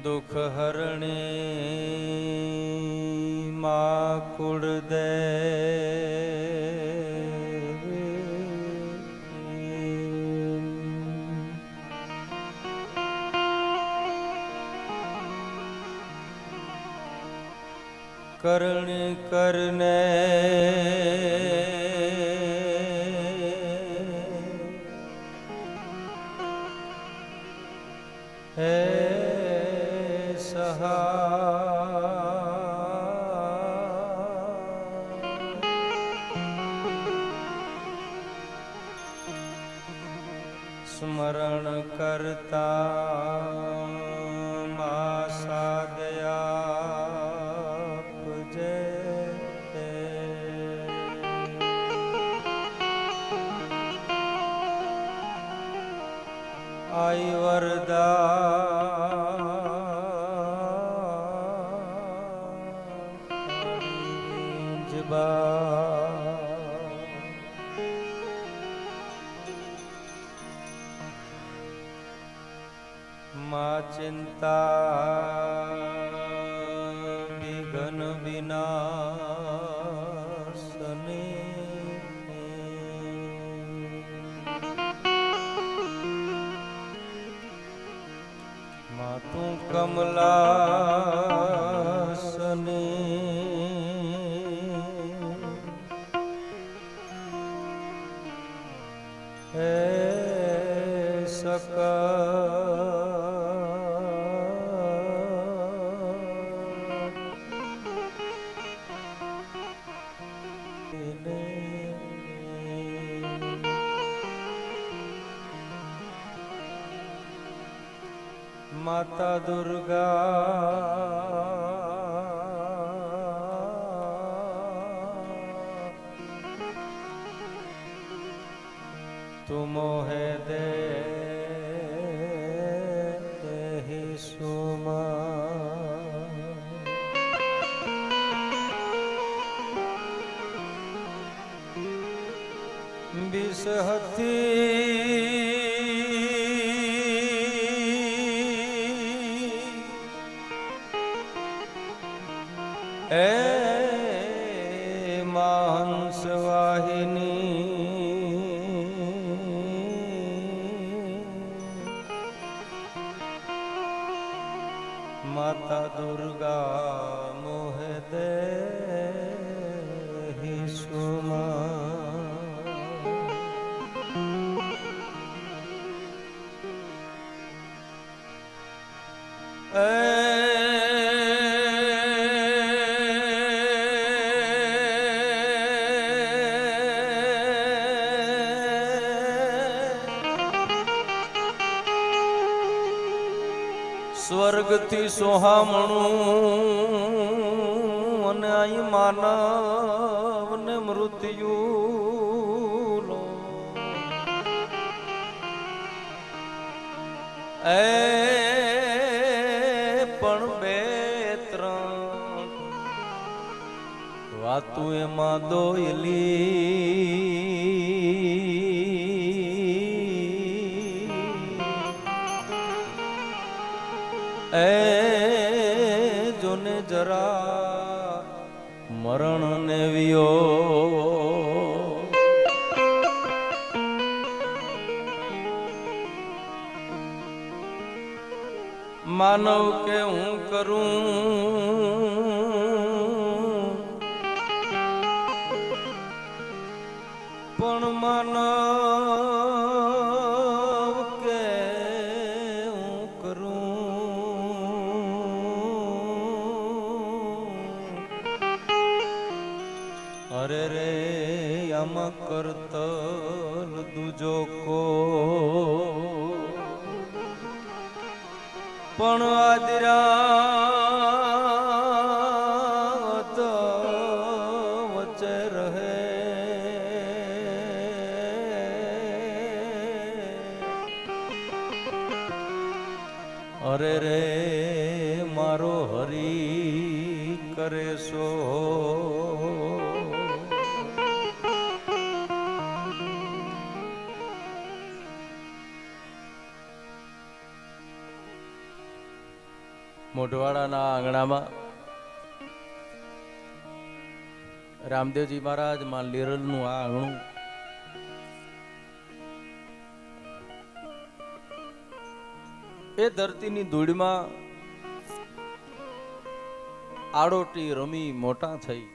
दुख हरणी माँ कुलदेवी करणी करने है सहा स्मरण करता मासा दया आई वरदा जबा माँ चिंता विघन विनाशनी माँ तू कमलासनी है सका माता दुर्गा तुम है दे ही सुमा बिसहती ए मांस वाहिनी माता दुर्गा मोह दे ही सुमा स्वर्ग थी सोहामणु अने आई मानव ने मृत्यु लो ए पण बेत्र वातु एमा दोयली ए जोने जरा मरण ने वियो मानव के हूँ करूं पण मानव के हूँ करूं अरे रे यम करतल दूजो को पण आदरा वच्चे रहे अरे रे मारो हरी करे सो મોઢવાડાના આંગણામાં રામદેવજી મહારાજ માં લીરલનું આ આંગણું એ ધરતીની ધૂળમાં આડોટી રમી મોટા થઈ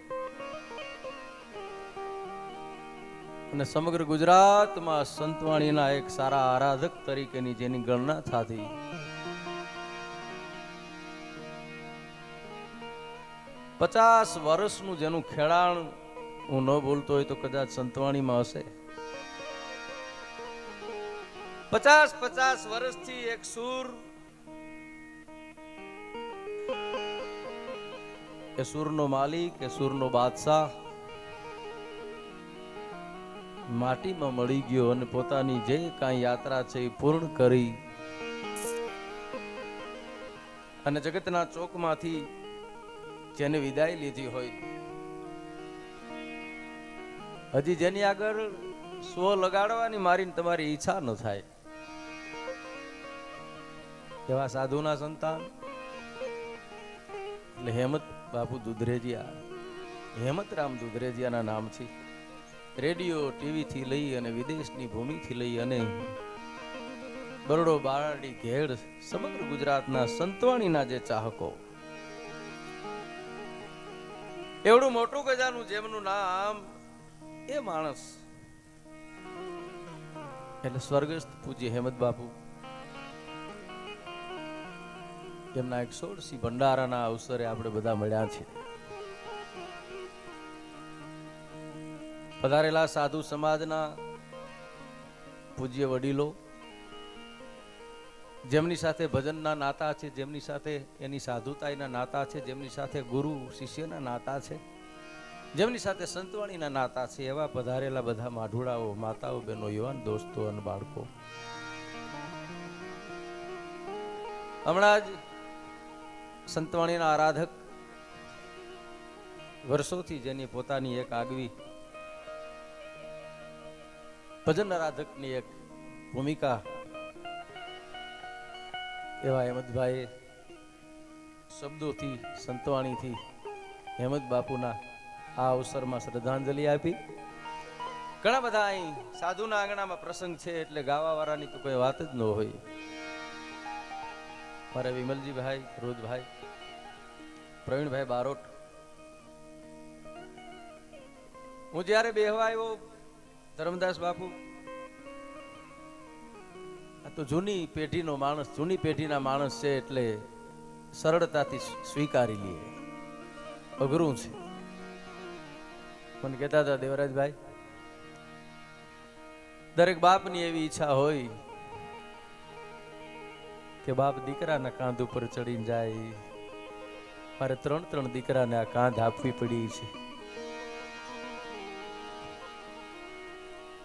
અને સમગ્ર ગુજરાતમાં સંતવાણીના એક સારા આરાધક તરીકેની જેની ગણના થતી, 50 વર્ષનું જેનું ખેડાણ હું ન બોલતો હોય તો કદાચ સંતવાણીમાં હશે. 50 વર્ષથી એક સૂર, એ સૂરનો માલિક, એ સૂરનો બાદશાહ માટીમાં મળી ગયો અને પોતાની જે કાંઈ યાત્રા છે એ પૂર્ણ કરી અને જગતના ચોકમાંથી જેને વિદાય લીધી હોય, હજી જેની આગળ સ્વ લગાડવાની મારીને તમારી ઈચ્છા ન થાય એવા સાધુના સંતાન એટલે હેમત બાપુ દુધરેજિયા, હેમતરામ દુધરેજિયાના નામથી રેડિયો ટીવી થી લઈ અને વિદેશની ભૂમિથી લઈ અને બરોડો બારડી ઘેડ સમગ્ર ગુજરાતના સંતવાણીના જે ચાહકો, એવડું મોટું ગજાનું જેમનું નામ એ માણસ એટલે સ્વર્ગસ્થ પૂજ્ય હેમત બાપુ, એમના 116 ભંડારાના અવસરે આપણે બધા મળ્યા છે. પધારેલા સાધુ સમાજના પૂજ્ય વડીલો, જેમની સાથે ભજનના નાતા છે, જેમની સાથે એની સાધુતાઈના નાતા છે, જેમની સાથે ગુરુ શિષ્યના નાતા છે, જેમની સાથે સંતવાણીના નાતા છે, એવા પધારેલા બધા માઢુડાઓ, માતાઓ, બહેનો, યુવાન દોસ્તો અને બાળકો, હમણાં જ સંતવાણીના આરાધક વર્ષોથી જેની પોતાની એક આગવી ભજન આરાધકની એક ભૂમિકા એવા હેમતભાઈ શબ્દોથી, સંતવાણીથી હેમત બાપુના આ અવસરમાં શ્રદ્ધાંજલિ આપી. ઘણા બધા અહીં સાધુના આંગણામાં પ્રસંગ છે એટલે ગાવા વાળાની તો કોઈ વાત જ ન હોય. મારા વિમલજીભાઈ, રોજભાઈ, પ્રવીણભાઈ બારોટ, હું જયારે બેહવા આવ્યો, ધર્મદાસ બાપુ આ તો જૂની પેઢીનો માણસ, જૂની પેઢીના માણસ છે એટલે સરળતાથી સ્વીકારી લે, અઘરું છે. મને કહેતા હતા દેવરાજભાઈ, દરેક બાપની એવી ઈચ્છા હોય કે બાપ દીકરાના કાંધ ઉપર ચડીને જાય. મારે 3 દીકરાને આ કાંધ આપવી પડી છે.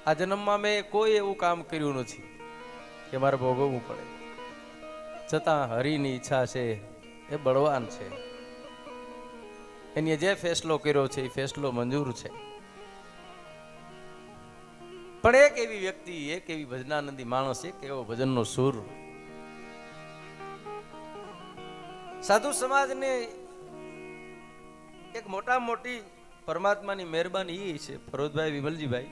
આ જન્મમાં મેં કોઈ એવું કામ કર્યું નથી કે મારે ભોગવવું પડે, છતાં હરિની ઈચ્છા છે એ બળવાન છે, એની જે ફેસલો કર્યો છે એ ફેસલો મંજૂર છે. પણ એક એવી વ્યક્તિ, એક એવી ભજનાનંદી માણસ, એક એવો ભજનનો સૂર સાધુ સમાજને એક મોટી પરમાત્માની મહેરબાની એ છે, ફરોજભાઈ, વિમલજીભાઈ,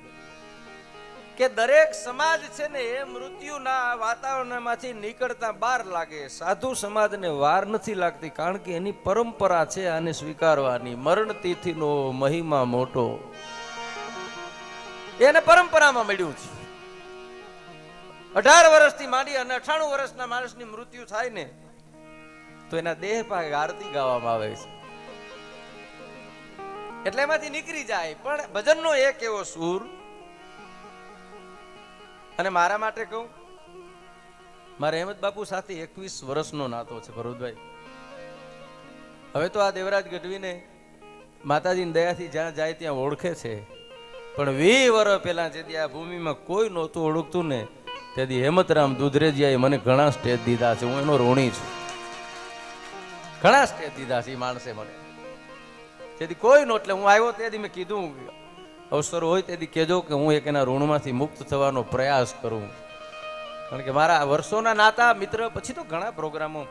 કે દરેક સમાજ છે ને એ મૃત્યુના વાતાવરણમાંથી નીકળતા બહાર લાગે. સાધુ સમાજને વાર નથી લાગતી, કારણ કે એની પરંપરા છે આને સ્વીકારવાની. મરણ તિથિનો મહિમા મોટો એને પરંપરામાં મળ્યું છે. 18 વર્ષથી માંડી અને 98 વર્ષના માણસની મૃત્યુ થાય ને તો એના દેહ પાસે આરતી ગાવામાં આવે છે, એટલે એમાંથી નીકળી જાય. પણ ભજનનો એક એવો સૂર, અને મારા માટે કહું, મારા હેમત બાપુ સાથે 21 વર્ષનો નાતો છે ભરતભાઈ. હવે તો આ દેવરાજ ગઢવીને માતાજીની દયાથી જ્યાં જાય ત્યાં ઓળખે છે, પણ 20 વર્ષ પહેલા જેથી આ ભૂમિમાં કોઈ નહોતું ઓળખતું ને તેથી હેમતરામ દુધરેજિયાએ મને ઘણા સ્ટેજ દીધા છે. હું એનો ઋણી છું, ઘણા સ્ટેજ દીધા છે એ માણસે મને. તેથી કોઈ નો, એટલે હું આવ્યો તેથી મેં કીધું અવસર હોય તેથી કહેજો કે હું એક એના ઋણમાંથી મુક્ત થવાનો પ્રયાસ કરું, કારણ કે મારા વર્ષોના નાતા મિત્ર. પછી તો ઘણા પ્રોગ્રામો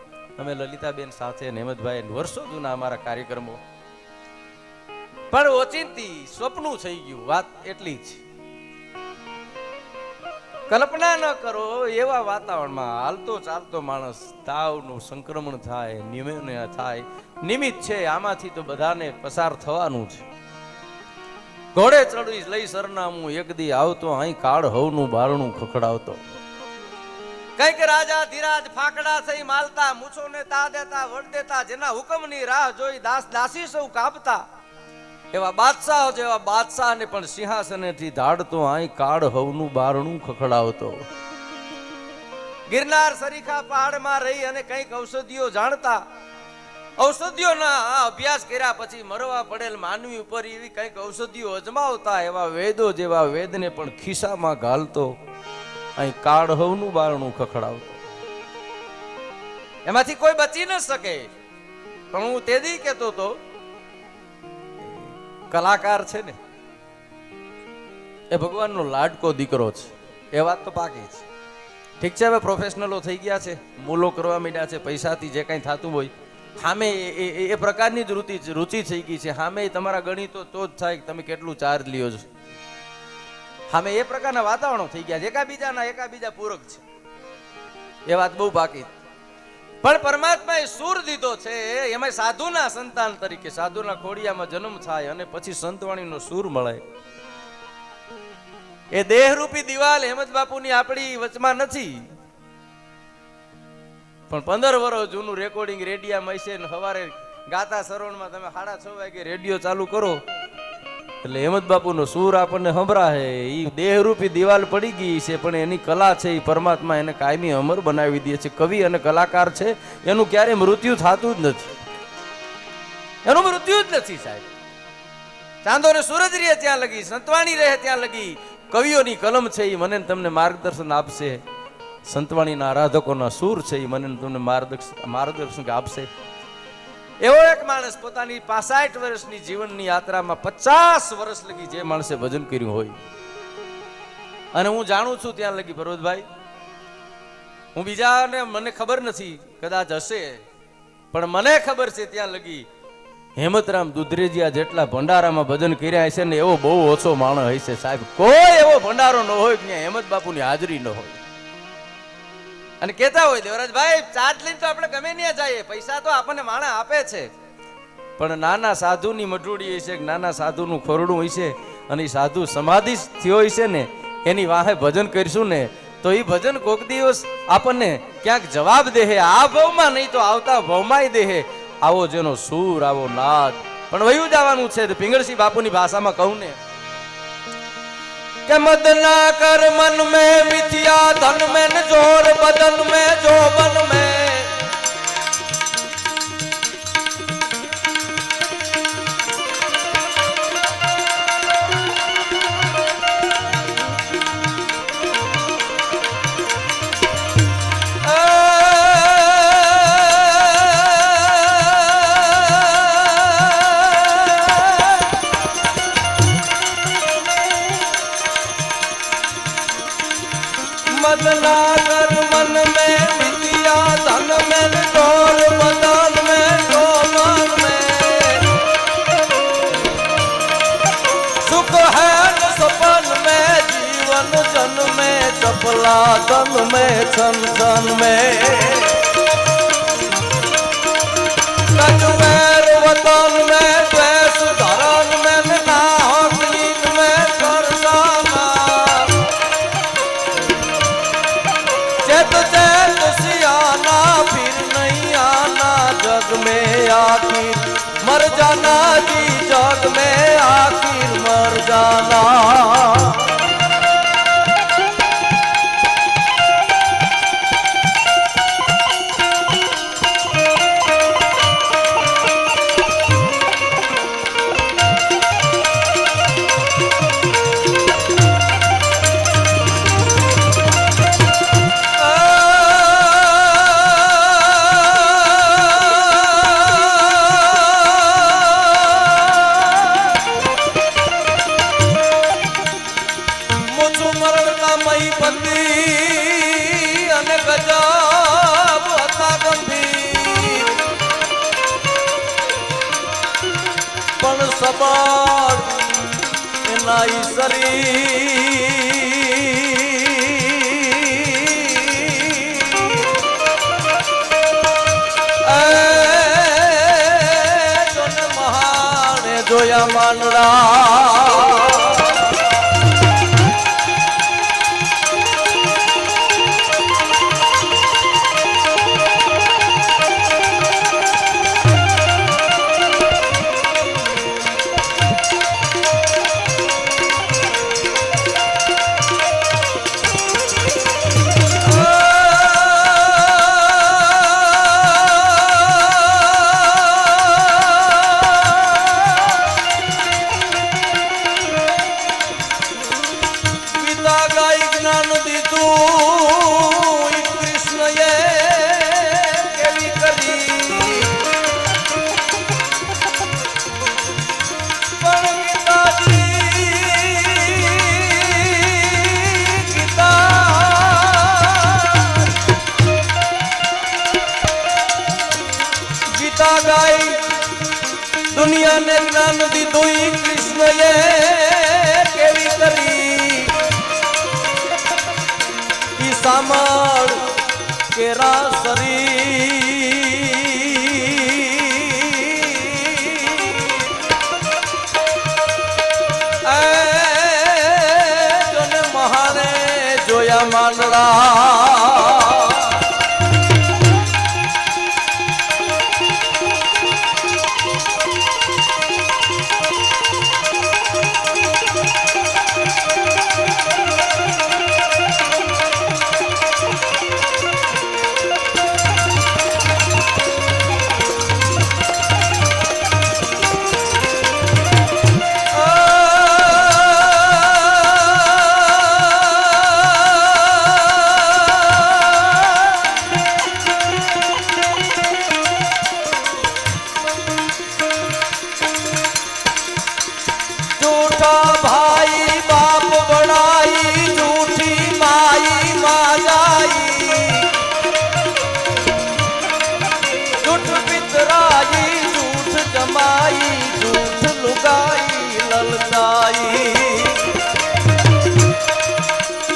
અમે લલિતાબેન સાથે ને હેમંતભાઈ વર્ષો જૂના અમારા કાર્યક્રમો, પણ ઓચિંતી સ્વપ્નું થઈ ગયું. વાત એટલી જ, કલ્પના ન કરો એવા વાતાવરણમાં હાલતો ચાલતો માણસ તાવનું સંક્રમણ થાય, ન્યુમોનિયા થાય, નિમિત્ત છે આમાંથી તો બધાને પસાર થવાનું છે. ઘોડે ચડવી લઈ સરનામું એક દી આવતો, અહીં કાળ હવનું બારણું ખખડાવતો. કઈક રાજા ધીરાજ ફાકડા થઈ માલતા, મૂછોને તા દેતા વડ દેતા, જેના હુકમની રાહ જોઈ દાસ દાસી સૌ કાપતા, એવા બાદશાહ જેવા બાદશાહને પણ સિંહાસનેથી ધાડતો, અહીં કાળ હવનું બારણું ખખડાવતો. ગિરનાર સરીખા પહાડમાં રહી અને કંઈક ઔષધિઓ જાણતા, ઔષધિઓના અભ્યાસ કર્યા પછી મરવા પડેલ માનવી ઉપર એવી કંઈક ઔષધિઓ અજમાવતા, એવા વેદો જેવા વેદને પણ ખિસ્સામાં ઘાલતો, અહીં કાળ હવનું બારણું ખખડાવતો. એમાંથી કોઈ બચી ન શકે. પણ હું તેદી કહેતો હતો, કલાકાર છે ને એ ભગવાનનો લાડકો દીકરો છે, એ વાત તો પાકી છે. ઠીક છે, હવે પ્રોફેશનલો થઈ ગયા છે, મૂલો કરવા માંડ્યા છે, પૈસાથી જે કંઈ થતું હોય સામે એ પ્રકારની જ રુચિ થઈ ગઈ છે. સામે તમારા ગણિતો તો જ થાય તમે કેટલું ચાર્જ લ્યો છો. સામે એ પ્રકારના વાતાવરણો થઈ ગયા છે, એકાબીજા પૂરક છે. એ વાત બહુ પાકી. પણ પરમાત્માએ સૂર દીધો છે, એમાં સાધુના સંતાન તરીકે સાધુના ખોડિયામાં જન્મ થાય અને પછી સંતવાણીનો સૂર મળે. એ દેહરૂપી દિવાલ હેમંત બાપુની આપણી વચમાં નથી, પણ 15 વર્ષ જૂનું રેકોર્ડિંગ રેડિયામાં છે. સવારે ગાતા સરોવરમાં તમે 6:30 વાગે રેડિયો ચાલુ કરો એટલે હેમંત બાપુનો સૂર આપણને સંભળાય. એ દેહરૂપી દિવાલ પડી ગઈ છે, પણ એની કલા છે એ પરમાત્મા એને કાયમી અમર બનાવી દે છે. કવિ અને કલાકાર છે એનું ક્યારે મૃત્યુ થતું જ નથી, એનું મૃત્યુ જ નથી સાહેબ. ચાંદો ને સૂરજ રહે ત્યાં લગી, સંતવાણી રહે ત્યાં લગી કવિઓની કલમ છે એ મને તમને માર્ગદર્શન આપશે. સંતવાણીના આરાધકોના સૂર છે એ મને તમને માર્ગદર્શન આપશે. એવો એક માણસ પોતાની 65 વર્ષની જીવનની યાત્રામાં 50 વર્ષ લગી જે માણસે ભજન કર્યું હોય, અને હું જાણું છું ત્યાં લગી પર્વતભાઈ, હું બીજાને મને ખબર નથી, કદાચ હશે, પણ મને ખબર છે ત્યાં લગી હેમંતરામ દુધરેજિયા જેટલા ભંડારામાં ભજન કર્યા હશે ને એવો બહુ ઓછો માણસ હશે સાહેબ. કોઈ એવો ભંડારો ન હોય ત્યાં હેમંત બાપુની હાજરી ન હોય. અને કહેતા હોય દેવરાજભાઈ, ચાર્જ લઈને તો આપણે ગમે ત્યાં જઈએ, પૈસા તો આપણને માણસ આપે છે, પણ નાના સાધુની મઢુડી હોય છે, નાના સાધુનું ખોરડું હોય છે, અને એ સાધુ સમાધિ થયો હોય છે ને એની વાહે ભજન કરીશું ને તો એ ભજન કોક દિવસ આપણને ક્યાંક જવાબ દેહે. આ ભાવમાં નહીં તો આવતા ભાવમાંય દેહે. આવો જેનો સૂર, આવો નાદ. પણ વયું જવાનું છે. પિંગળસિંહ બાપુની ભાષામાં કહું ને કે મદ ના કર મન में मिथिया धन में जोर बदन में जोबन में चपला तन में छन छन में कजवेर वतन में द्वेष धरन में नाहकीन में करसाना चेत चेत सियाना फिर नहीं आना जग में आखिर मर जाना जी जग में आखिर मर जाना. સરી મહાને જોયા માંડડા दुनिया ने ज्ञान दीधुं कृष्ण ये केवी करी ई सामळ केरा सरी जोने महाने जोया मांडड़ा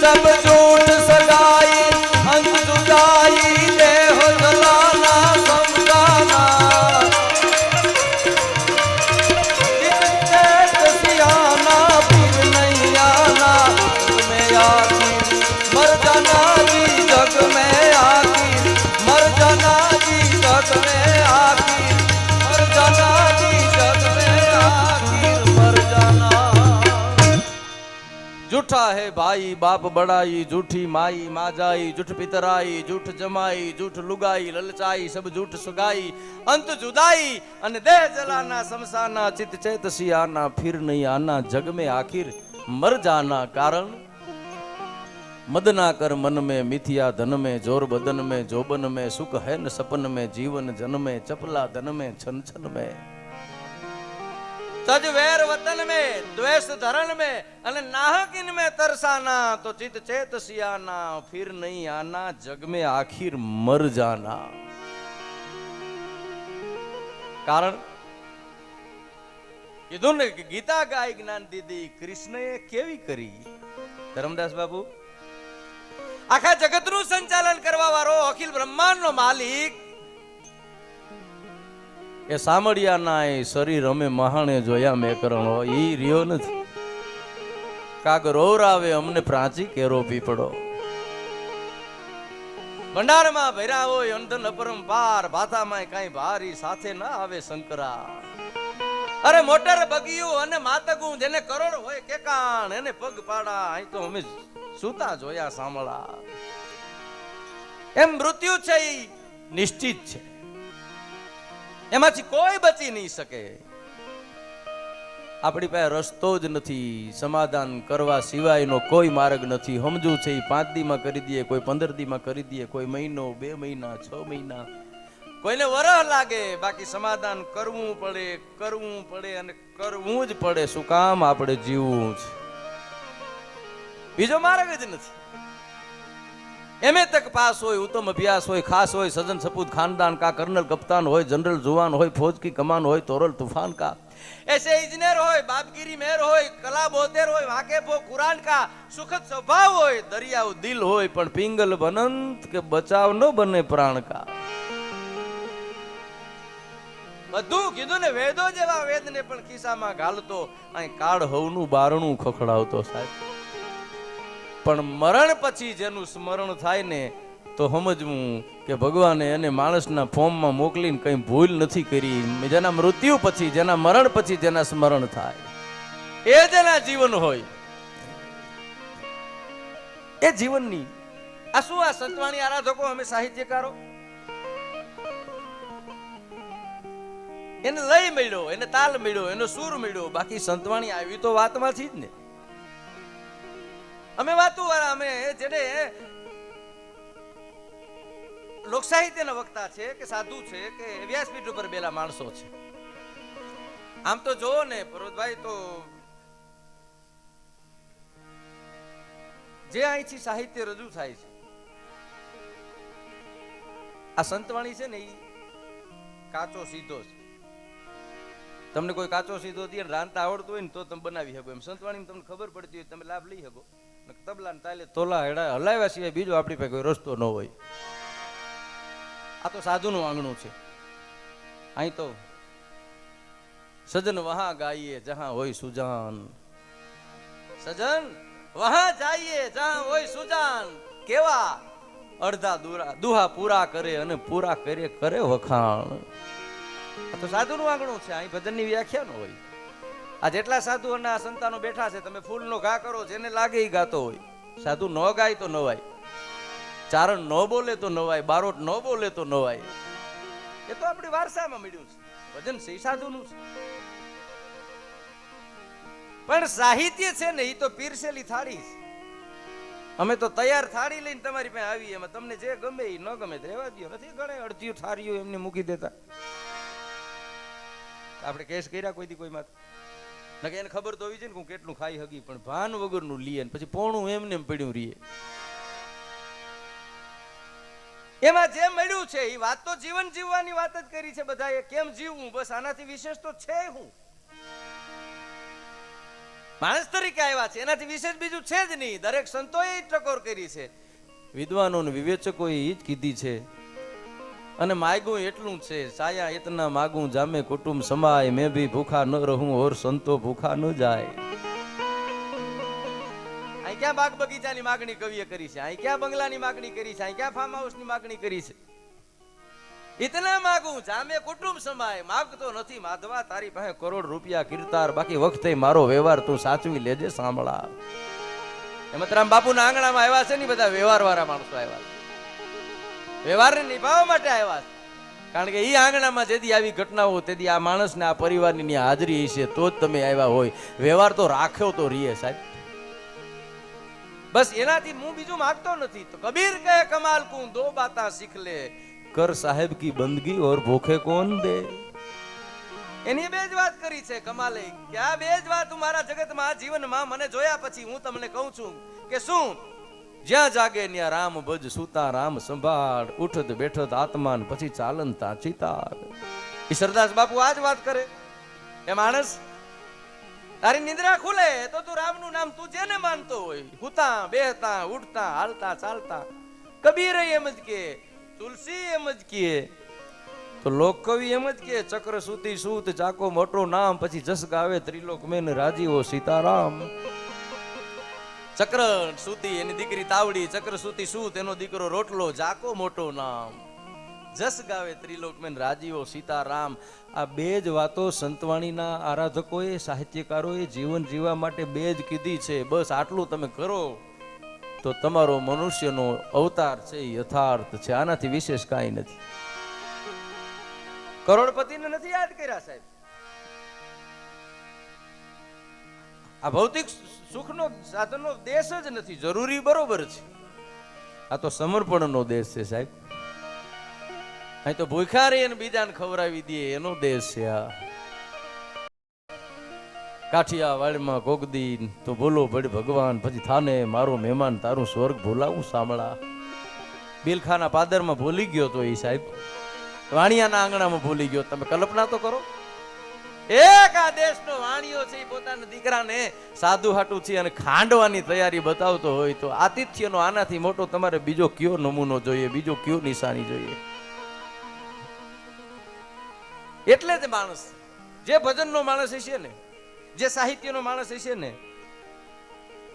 सब झूठ सगाई अंत जुदाई देह जलाना समझाना सियाना फिर नहीं आना में आखिर मर जाना जी जग में आखिर मर जाना जी जग में आखिर मर जाना जी जग में आखिर मर जाना झूठा है भाई बाप बड़ाई झूठी माई माजाई झूठ पितराई झूठ जमाई झूठ लुगाई ललचाई सब झूठ सुगाई अंत जुदाई अन देह जलाना समसाना चित चैत सियाना फिर नहीं आना जग में आखिर मर जाना कारण मद ना कर मन में मिथिया धन में जोर बदन में जोबन में सुख है न सपन में जीवन जन में चपला धन में छन छन में तज वैर वतन में द्वेष धरण में अने नाहक इनमें तरसाना तो चित चेत सियाना फिर नहीं आना जग में आखिर मर जाना कारण कीधुं ने गीता गाय ज्ञान दीदी कृष्णए केवी करी धर्मदास बाबू आखा जगतનું સંચાલન કરવા વાળો અખિલ બ્રહ્માંડનો માલિક એ સામળિયાના એ શરીર અમે મહાણે જોયા મેં કરણો ઈ રહ્યો નથી કાગ રોવરાવે અમને પ્રાચી કેરો પીપડો ભંડારમાં ભર્યા હોય અંધન અપરંપાર ભાથામાં કાંઈ ભારી સાથે ના આવે શંકરા અરે મોટર બગિયું અને માતગું જેને કરોડ હોય કેકાણ એને પગ પાડા અહીં તો અમે સુતા જોયા સાંભળા એમ મૃત્યુ છે ઈ નિશ્ચિત છે એમાંથી કોઈ બચી નહીં શકે આપણી પાસે રસ્તો જ નથી સમાધાન કરવા સિવાયનો કોઈ માર્ગ નથી સમજવું છે 5 દીમાં કરી દઈએ કોઈ 15 દીમાં કરી દઈએ કોઈ મહિનો 2 મહિના 6 મહિના કોઈને વરહ લાગે બાકી સમાધાન કરવું પડે અને કરવું જ પડે શું કામ આપણે જીવવું છે બીજો માર્ગ જ નથી एमए तक पास हो उत्तम अभ्यास हो खास हो सजन सपूत खानदान का कर्नल कप्तान हो जनरल जुवान हो फौज की कमान हो तोरल तूफान का ऐसे इंजीनियर होय, बापगिरी मेहर होय, कला बोतेर होय, वाकेफ हो कुरान का, सुखद स्वभाव होय, दरियाव दिल होय, पण पिंगल बनंत के बचाव न बने प्राण का. બધું કીધું ને, વેદો જેવા વેદને પણ ખિસ્સામાં ઘાલતો, અહીં કાળ હવનું બારણું ખખડાવતો સાહેબ. પણ મરણ પછી જેનું સ્મરણ થાય ને, તો સમજવું કે ભગવાને એને માણસના ફોર્મમાં મોકલીને કઈ ભૂલ નથી કરી. જેના મૃત્યુ પછી, જેના મરણ પછી જેના સ્મરણ થાય, એ જેના જીવન હોય, એ જીવનની આ શું, આ સંતવાણી આરાધકો અમે સાહિત્યકારો, એને લય મળ્યો, એને તાલ મળ્યો, એનો સૂર મળ્યો, બાકી સંતવાણી આવી તો વાતમાંથી જ ને. અમે વાતું વાળા, અમે જેને લોક સાહિત્યના વક્તા છે કે સાધુ છે કે વ્યાસપીઠ ઉપર બેલા માણસો છે. આમ તો જોવો ને પર્વતભાઈ, તો જે અહીંથી સાહિત્ય રજૂ થાય છે, આ સંતવાણી છે ને, એ કાચો સીધો છે. તમને કોઈ કાચો સીધો દે રાંધતા આવડતું હોય ને તો તમે બનાવી શકો. એમ સંતવાણી તમને ખબર પડતી હોય, તમે લાભ લઈ શકો. તબલા ને તાલે તોલા હેડા હલાવ્યા સિવાય બીજો આપણી પાસે કોઈ રસ્તો ન હોય. આ તો સાધુનું આંગણું છે. અહીં તો સજન વહાં ગાઈએ જહાં હોય સુજાન, સજન વહાં જાઈએ જહાં હોય સુજાન. કેવા અડધા દુહા પૂરા કરે અને પૂરા કરે કરે વખાણ. આ તો સાધુનું આંગણું છે. અહીં ભજનની વ્યાખ્યા ન હોય. આ જેટલા સાધુ અને આ સંતાનો બેઠા છે, તમે ફૂલનો ઘા કરો, જેને લાગે એ ગાતો હોય. સાધુ ન ગાય તો નવાય, ચારણ ન બોલે તો નવાય, બારોટ ન બોલે તો નવાય. એ તો આપણી વારસામાં મળ્યું છે. ભજન છે સાધુનું છે. પણ સાહિત્ય છે ને, એ તો પીરસેલી થાળી છે. અમે તો તૈયાર થાળી લઈને તમારી પાસે આવીએ. એમાં તમને જે ગમે એ ન ગમે રહેવા દો. નથી ગણે અડધી થાળીઓ એમને મૂકી દેતા. આપણે કેસ કર્યા કોઈ દી કોઈ માત નકે એને ખબર તો હોવી છે ને હું કેટલું ખાઈ હગી, પણ ભાન વગરનું લીએ પછી પોણું એમને એમ પડ્યું રહીએ. એમાં જે મળ્યું છે એ વાત તો જીવન જીવવાની વાત જ કરી છે બધાએ. કેમ જીવવું, બસ આનાથી વિશેષ તો છે હું. માણસ તરીકે આવ્યા છે, એનાથી વિશેષ બીજું છે જ નહીં. દરેક સંતોએ જ ટકોર કરી છે, વિદ્વાનો અને વિવેચકોએ એ જ કીધી છે. અને માગું એટલું છે, સાયા ઇતના માગું જામે કુટુંબ સમાય, મેં ભી ભૂખા ન રહું ઓર સંતો ભૂખા ન જાય. અહીં ક્યાં બાગ બગીચાની માગણી કવિએ કરી છે, અહીં ક્યાં બંગલાની માગણી કરી છે, અહીં ક્યાં ફાર્મ હાઉસની માગણી કરી છે. ઇતના માગું જામે કુટુંબ સમાય, માગતો નથી માધવા તારી પાસે કરોડ રૂપિયા કીર્તાર, બાકી વખતે મારો વ્યવહાર તું સાચવી લેજે સાંભળા. હેમંતરામ બાપુના આંગણામાં આવ્યા છે ને બધા વ્યવહાર વાળા માણસો આવ્યા, વ્યવહારને નિભાવવા માટે આવ્યા છે. કારણ કે એ આંગણામાં જેથી આવી ઘટનાઓ તેથી આ માણસને આ પરિવારની હાજરી હશે તો જ તમે આવ્યા હોય. વ્યવહાર તો રાખ્યો તો રીએ સાહેબ, બસ એનાથી હું બીજું માંગતો નથી. તો કબીર કહે કમાલ કું દો બાતા શીખ લે, કર સાહેબ કી બંદગી ઓર ભૂખે કોન દે. એની બે જ વાત કરી છે કમાલે, કે આ બે જ વાત મારા જગતમાં જીવનમાં મને જોયા પછી હું તમને કહું છું કે શું, જ્યાં જાગે ત્યાં રામ ભજ, સુતા રામ સંભાળ, ઉઠત બેઠત આત્માન, પછી ચાલન તાચી તાર. ઈ સરદાસ બાપુ આ જ વાત કરે. એ માણસ તારી નિંદ્રા ખુલે તો તું રામનું નામ તું જેને માનતો હોય, હુતા બેહતા ઉઠતા હાલતા ચાલતા. કબીર એમ જ કે, તુલસી એમ જ કહે, તો લોકકવિ એમ જ કે, ચક્ર સુતી સૂત ચાકો મોટો નામ, પછી જસ ગાવે ત્રિલોક મેન રાજીવો સીતારામ. ચક્ર સુતી એની દીકરી તાવડી, ચક્ર સુતી સૂત એનો દીકરો રોટલો, જાકો મોટો નામ, જસ ગાવે ત્રિલોક મેન રાજીવો સીતારામ. આ બે જ વાતો સંતવાણીના આરાધકોએ સાહિત્યકારોએ જીવન જીવવા માટે બે જ કીધી છે. બસ આટલું તમે કરો તો તમારો મનુષ્યનો અવતાર છે એ યથાર્થ છે. આનાથી વિશેષ કાંઈ નથી. કરોડપતિને નથી યાદ કર્યા સાહેબ. આ ભૌતિક સુખનો સાધનનો દેશ જ નથી જરૂરી, બરોબર છે. આ તો સમર્પણનો દેશ છે સાહેબ. અહીં તો ભૂખ્યા રહી અને બીજાને ખવડાવી દે એનો દેશ છે આ. કાઠિયાવાડમાં કોકદી તો બોલો ભડ ભગવાન, પછી થાને મારો મહેમાન, તારું સ્વર્ગ ભૂલાવું સાંભળા. બિલખાના પાદરમાં ભૂલી ગયો તો એ સાહેબ, વાણિયાના આંગણામાં ભૂલી ગયો. તમે કલ્પના તો કરો, એક આ દેશનો વાણિયો છે, પોતાના દીકરાને સાધુ હાટું છે અને ખાંડવાની તૈયારી બતાવતો હોય તો આતિથ્યનો આનાથી મોટો તમારે બીજો કયો નમૂનો જોઈએ, બીજો કયો નિશાની જોઈએ? એટલે જ માણસ જે ભજનનો માણસ હશે ને, જે સાહિત્યનો માણસ હશે ને,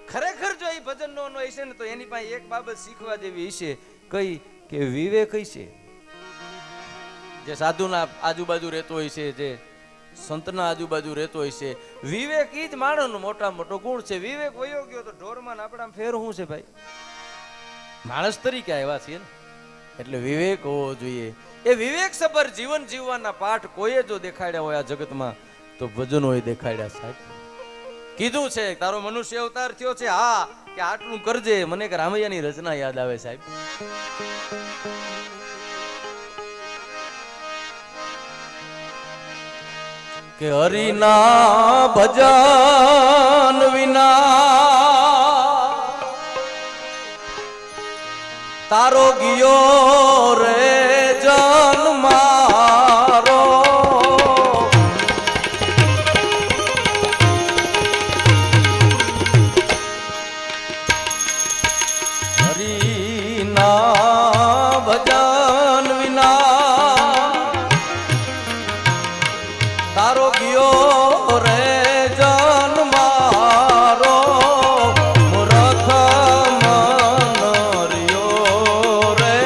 ખરેખર જો એ ભજનનો હશે ને તો એની પાસે એક બાબત શીખવા જેવી હશે, કઈ કે વિવેક હશે. જે સાધુના આજુબાજુ રહેતો હોય છે, જે સંતના આજુબાજુ રહેતો હોય છે, વિવેક ઈ જ માણસનો મોટા મોટો ગુણ છે. વિવેક વયો ગયો તો ઢોરમાં આપણા ફેર શું છે ભાઈ? માણસ તરીકે આવ્યા છીએ ને, એટલે વિવેક હોવો જોઈએ. એ વિવેક સભર જીવન જીવવાના પાઠ કોઈએ જો દેખાડ્યા હોય આ જગતમાં તો ભજનોએ દેખાડ્યા સાહેબ. કીધું છે તારો મનુષ્ય અવતાર થયો છે, હા, કે આટલું કરજે. મને કે રામૈયાની રચના યાદ આવે સાહેબ. કે હરિના ભજન વિના તારો ગયો રે જન મારો. હરિના ભજન વિના તારો ગયો રે જન મારો. મૂર્ખ મન રહ્યો રે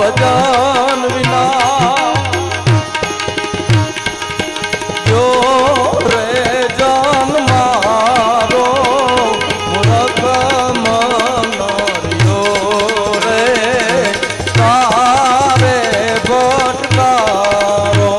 ભજન વિના જો રે જન મારો મૂરખ મનરિયો રે તારે ભટકારો.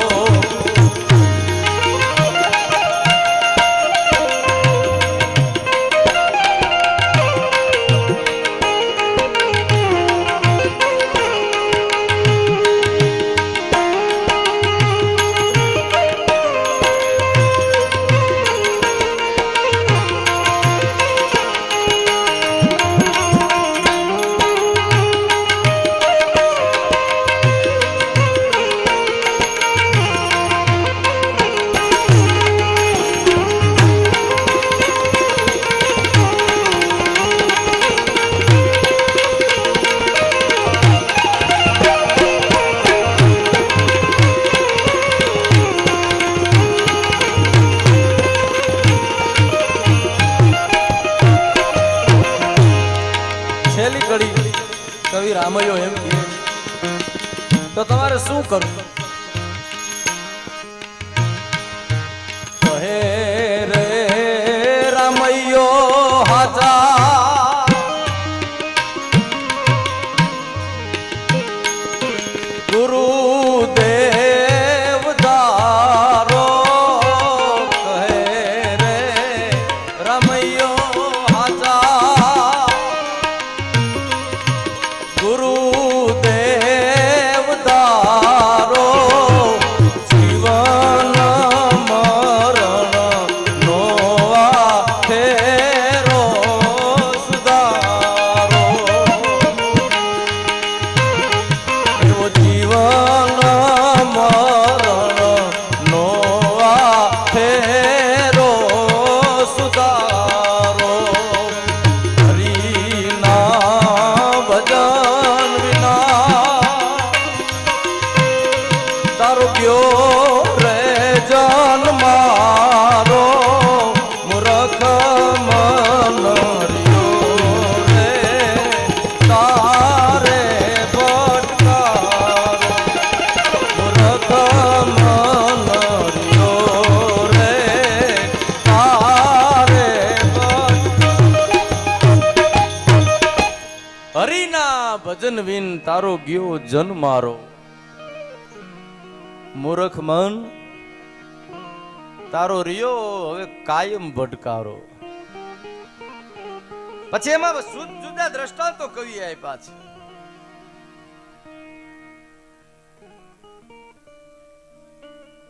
છેલ્લી કડી કવિ રામૈયો એમ કહે તો તમારે શું કરવું? કહે રે રામૈયો હાજા ગુરુદેવ ધારો. કહે રે રામૈયો હાજા ગુરુદેવ ધારો. જીવન મરણ નો આ ફેરો સુધારો. એવો જીવન મરણ નો આ ફેરો સુધારો. હરિના ભજન વિના તારો ગયો રે જન મારો મૂરખ મનરિયો રે તારે ભટકારો. મૂરખ મનરિયો રે તારે હરિના ભજન વિન તારો ગયો જન મારો. મૂર્ખ મન તારો રિયો હવે કાયમ ભટકારો. પછી એમાં જુદા દ્રષ્ટાંતો કવિ આપ્યા છે.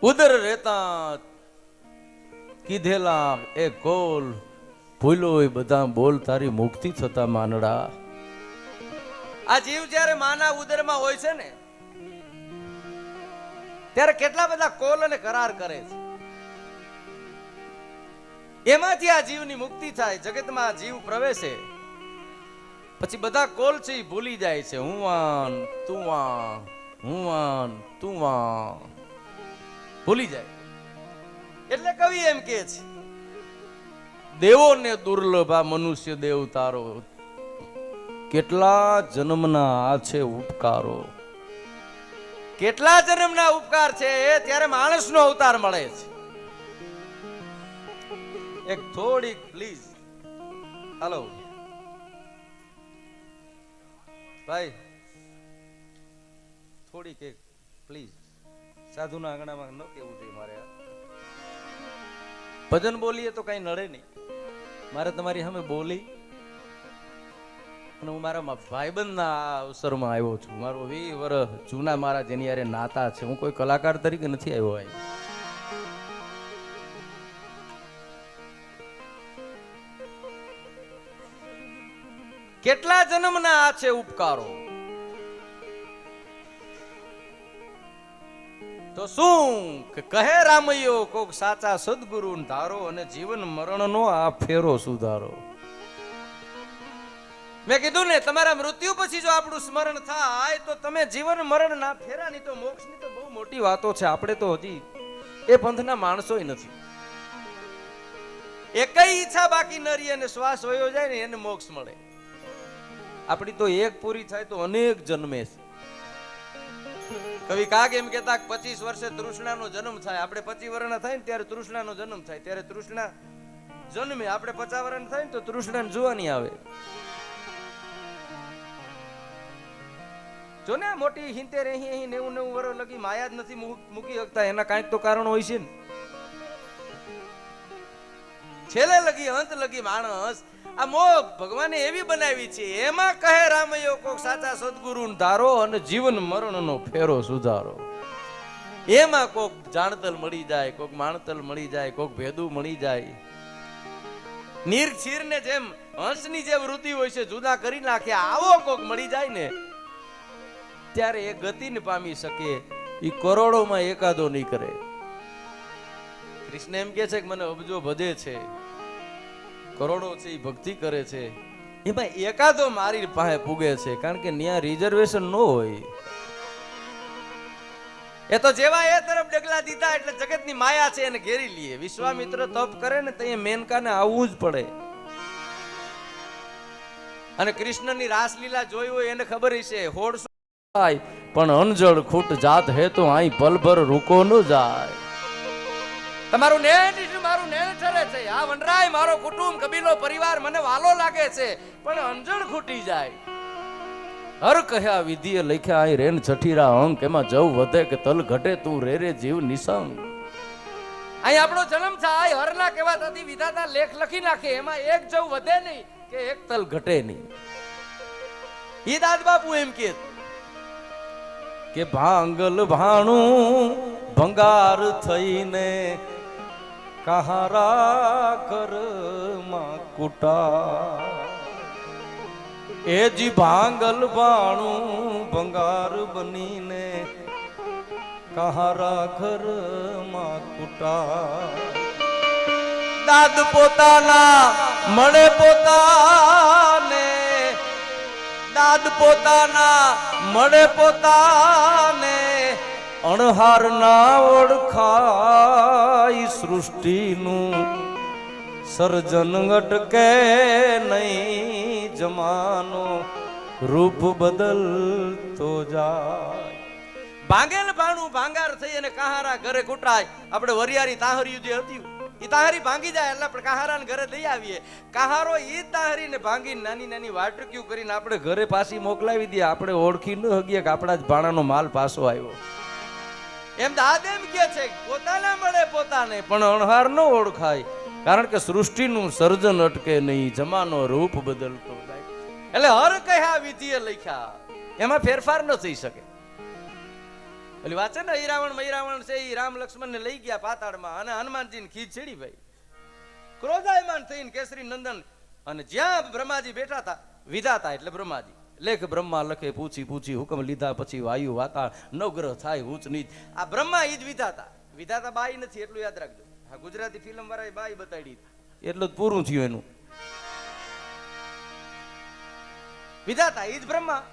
ઉદર રહેતા કીધેલા એ કોલ ભૂલો એ બધા બોલ તારી મુક્તિ થતા માનડા. આ જીવ જ્યારે માના ઉદરમાં હોય છે ને ત્યારે કેટલા બધા કોલ અને કરાર કરે છે. એમાંથી આ જીવની મુક્તિ થાય. જગતમાં જીવ પ્રવેશે પછી બધા કોલ છે એ ભૂલી જાય છે. હું વાન તું વાન, હું વાન તું વાન, ભૂલી જાય. એટલે કવિ એમ કે છે દેવો ને દુર્લભ આ મનુષ્ય દેવ તારો. કેટલા જન્મના આ છે ઉપકારો. કેટલા જન્મના ઉપકાર છે ત્યારે માણસનો અવતાર મળે છે. એક થોડીક પ્લીઝ હાલો ભાઈ, થોડીક એક પ્લીઝ. સાધુના આંગણામાં ન કેવું જોઈએ મારે. ભજન બોલીએ તો કઈ નડે નહીં. મારે તમારી સામે બોલી અને હું મારા ભાઈબંધના અવસરમાં આવ્યો છું. મારો 20 વર્ષ જૂના મારા જેની યારે નાતા છે. હું કોઈ કલાકાર તરીકે નથી આવ્યો અહીં. કેટલા જન્મના આ છે ઉપકારો. તો શું કહે રામૈયો કોક સાચા સદગુરુ ધારો અને જીવન મરણનો આ ફેરો સુધારો. મેં કીધું ને તમારા મૃત્યુ પછી જો આપણું સ્મરણ થાય તો તમે જીવન મરણ ના ફેરાની તો મોક્ષની તો બહુ મોટી વાતો છે. આપણે તો હજી એ પંથના માણસોય નથી. એકઈ ઈચ્છા બાકી ન રહી અને શ્વાસ વયો જાય ને એને મોક્ષ મળે. આપણી તો એક પૂરી થાય તો અનેક જન્મે છે. કવિ કાગ એમ કહેતા 25 વર્ષે તૃષ્ણાનો જન્મ થાય. આપણે 25 વર્ષના થાય ને ત્યારે તૃષ્ણાનો જન્મ થાય. ત્યારે તૃષ્ણા જન્મે, આપણે 50 વર્ષના થાય ને તો તૃષ્ણાને જોવાની આવે. જો ને મોટી 70 80 90 વર્ષ લગી માયા જ નથી મૂકી શકતા. એના કાંઈક તો કારણ હોય છે ને. છેલ્લે લગી અંત લગી માણસ આ મોહ ભગવાને એવી બનાવી છે. એમાં કહે રામયો કોક સાચા સદગુરુ ધારો અને જીવન મરણ નો ફેરો સુધારો. એમાં કોક જાણતલ મળી જાય, કોક માણતલ મળી જાય, કોક ભેદું મળી જાય. નીર ક્ષીર ને જેમ હંસની જે વૃત્તિ હોય છે જુદા કરી નાખે, આવો કોક મળી જાય ને ત્યારે એ ગતિને પામી શકે. એ કરોડોમાં એકાદો નહીં કરે. કૃષ્ણ એમ કે છે કે મને અબજો ભજે છે, કરોડો છે એ ભક્તિ કરે છે, એમાં એકાદો મારી પાસે પૂગે છે. કારણ કે ત્યાં રિઝર્વેશન ન હોય. એ તો જેવા એ તરફ ડગલા દીધા એટલે જગતની માયા છે એને ઘેરી લઈએ. વિશ્વામિત્ર તપ કરે ને તો મેનકાને આવવું જ પડે. અને કૃષ્ણની રાસલીલા જોઈ હોય એને ખબર છે હોડ થાય પણ અંજળ ખૂટ જાત હે તો અહીં પલભર રૂકો ન જાય. તમારું નેણ મારું નેણ ઠરે છે. આ વનરાય મારો કુટુંબ કબીલો પરિવાર મને વાલો લાગે છે પણ અંજળ ખૂટી જાય. હર કહ્યા વિધિએ લખ્યા અહીં રેન છઠીરા અંક, એમાં જવ વધે કે તલ ઘટે તું રે રે જીવ નિસંગ. અહીં આપણો જન્મ થાય હરના કહેવાતાથી વિધાતા લેખ લખી નાખે, એમાં એક જવ વધે નહીં કે એક તલ ઘટે નહીં. ઈ દાદ બાપુ એમ કે ભાંગલ ભાણું ભંગાર થઈને કહારા કર માં કુટા. એ જી ભાંગલ ભાણું ભંગાર બનીને કહારા ઘર માં કુટા. દાદ પોતાના મળે પોતાને, દાદ પોતાના મળે પોતાને, અણહાર ના ઓળખાય સૃષ્ટિનું સર્જન અટકે નહીં જમાનો રૂપ બદલતો જાય. ભાંગેલ ભાણું ભાંગાર થઈ અને કહારા ઘરે કુટાય. આપણે વરિયારી તાહરિયું જે હતી એ તાહરી ભાંગી જાય એટલે આપણે કહારાને ઘરે લઈ આવીએ. કહારો એ તાહરીને ભાંગી નાની નાની વાટક્યું કરીને આપણે ઘરે પાછી મોકલાવી દઈએ. આપણે ઓળખી ન હગીએ કે આપણા જ ભાણાનો માલ પાછો આવ્યો. એમ દાદ એમ કે છે પોતાને મળે પોતાને પણ અણહાર ન ઓળખાય. કારણ કે સૃષ્ટિનું સર્જન અટકે નહીં જમાનો રૂપ બદલતો જાય. એટલે હર કહ્યા વિધિએ લખ્યા, એમાં ફેરફાર ન થઈ શકે. એટલે વાત છે ને હીરાવણ મૈરાવણ છે એ રામ લક્ષ્મણ ને લઈ ગયા પાતાળમાં અને હનુમાનજી ને ખીજ ચડી ભાઈ ક્રોધાયમાન થઈને કેસરી નંદન. અને જ્યાં બ્રહ્માજી બેઠા હતા વિધાતા એટલે બ્રહ્માજી લેખ બ્રહ્મા લખે પૂછી પૂછી હુકમ લીધા પછી વાયુ વાતા નવગ્રહ થાય ઊંચ નીચ. આ બ્રહ્મા ઈ જ વિધાતા. વિધાતા બાઈ નથી એટલું યાદ રાખજો. આ ગુજરાતી ફિલ્મ વાળા બાઈ બતાડી એટલું જ પૂરું થયું એનું. વિધાતા ઈ જ બ્રહ્મા.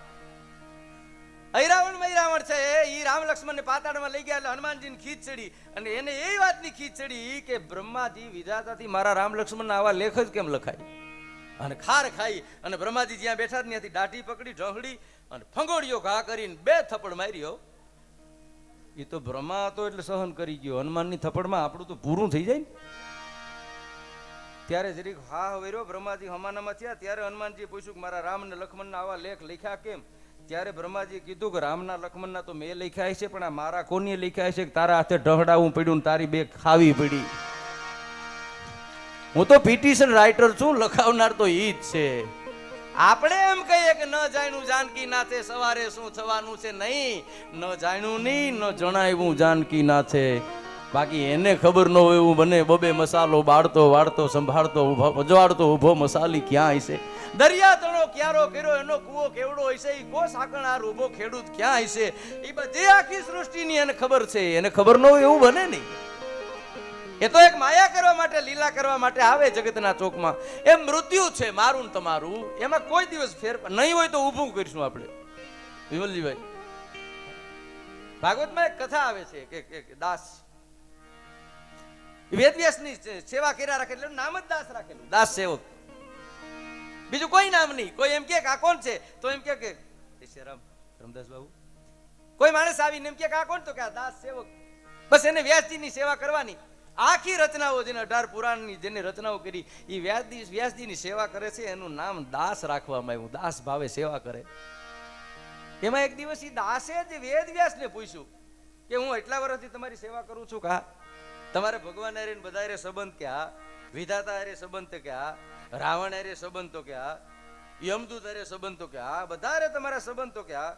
ઐરાવણ મૈરાવણ છે એ રામ લક્ષ્મણ ને પાતાળમાં લઈ ગયા એટલે હનુમાનજી ની ખીચ ચડી. અને એને એ વાતની ખીચ ચડી કે બ્રહ્માજી વિધાતાથી મારા રામ લક્ષ્મણ ના આવા લેખ જ કેમ લખાય. અને ખાર ખાઈ અને બ્રહ્માજી જ્યાં બેઠા ત્યાંથી દાઢી પકડી ઢોંગડી અને ફંગોળીઓ ઘા કરીને 2 થપ્પડ માર્યો. એ તો બ્રહ્મા હતો એટલે સહન કરી ગયો. હનુમાનની થપ્પડમાં આપણું તો પૂરું થઈ જાય ને. ત્યારે જરીક હા વેર્યો બ્રહ્માજી હમાનામાં થયા. ત્યારે હનુમાનજી પૂછ્યું કે મારા રામ ને લક્ષ્મણ ના આવા લેખ લખ્યા કેમ. ત્યારે બ્રહ્માજી કીધું કે રામના લક્ષ્મણના તો મેં લખ્યા છે પણ આ મારા કોની લખ્યા છે કે તારા હાથે ઢહડાવું પડ્યું ને તારી 2 ખાવી પડી. હું તો પિટિશન રાઇટર છું, લખાવનાર તો ઈ જ છે. આપણે એમ કહીએ કે ન જાણ્યું જાનકી નાથે સવારે શું થવાનું છે. નહીં, ન જાણ્યું નહીં ન જણાવ્યું જાનકી નાથે. બાકી એને ખબર ન હોય એવું બને બબે મસાલો બાળતો વાળતો સંભાળતો અજવાળતો ઉભો મસાલી ક્યાં હશે. દરિયા તળો ક્યારો કર્યો એનો કૂવો કેવડો હશે. એ કો સાકણાર ઉભો ખેડૂત ક્યાં હશે. એ બધી આખી સૃષ્ટિની એને ખબર છે. એને ખબર ન હોય એવું બને નહીં. એ તો એક માયા કરવા માટે લીલા કરવા માટે આવે જગતના ચોકમાં. એ મૃત્યુ છે મારું ને તમારું. એમાં કોઈ દિવસ ફેરફાર નહીં હોય તો ઊભું કરીશું આપણે. વિમલજીભાઈ ભાગવતમાં એક કથા આવે છે કે દાસ વેદવ્યાસની સેવા કર્યા રાખે એટલે નામ જ દાસ રાખેલું. દાસ સેવક, બીજું કોઈ નામ નહીં. કોઈ એમ કે આ કોણ છે તો એમ કે રામદાસ બાબુ કોઈ માણસ આવીને એમ કે આ કોણ, તો કે આ દાસ સેવક. બસ એને વ્યાસજીની સેવા કરવાની. આખી રચનાઓ જેને 18 પુરાણની જેને રચનાઓ કરી એ વ્યાસજીની સેવા કરે છે. એનું નામ દાસ રાખવામાં આવ્યું. દાસ ભાવે સેવા કરે. એમાં એક દિવસ એ દાસે જ વેદ વ્યાસને પૂછ્યું કે હું એટલા વર્ષથી તમારી સેવા કરું છું, કા તમારે ભગવાન હારે બધા હારે સંબંધ કે હા, વિધાતા હારે સંબંધ કે હા, રાવણ હારે સંબંધ તો કે હા, યમદૂત હારે સંબંધ તો કે હા, બધા હારે તમારા સંબંધ તો કે હા.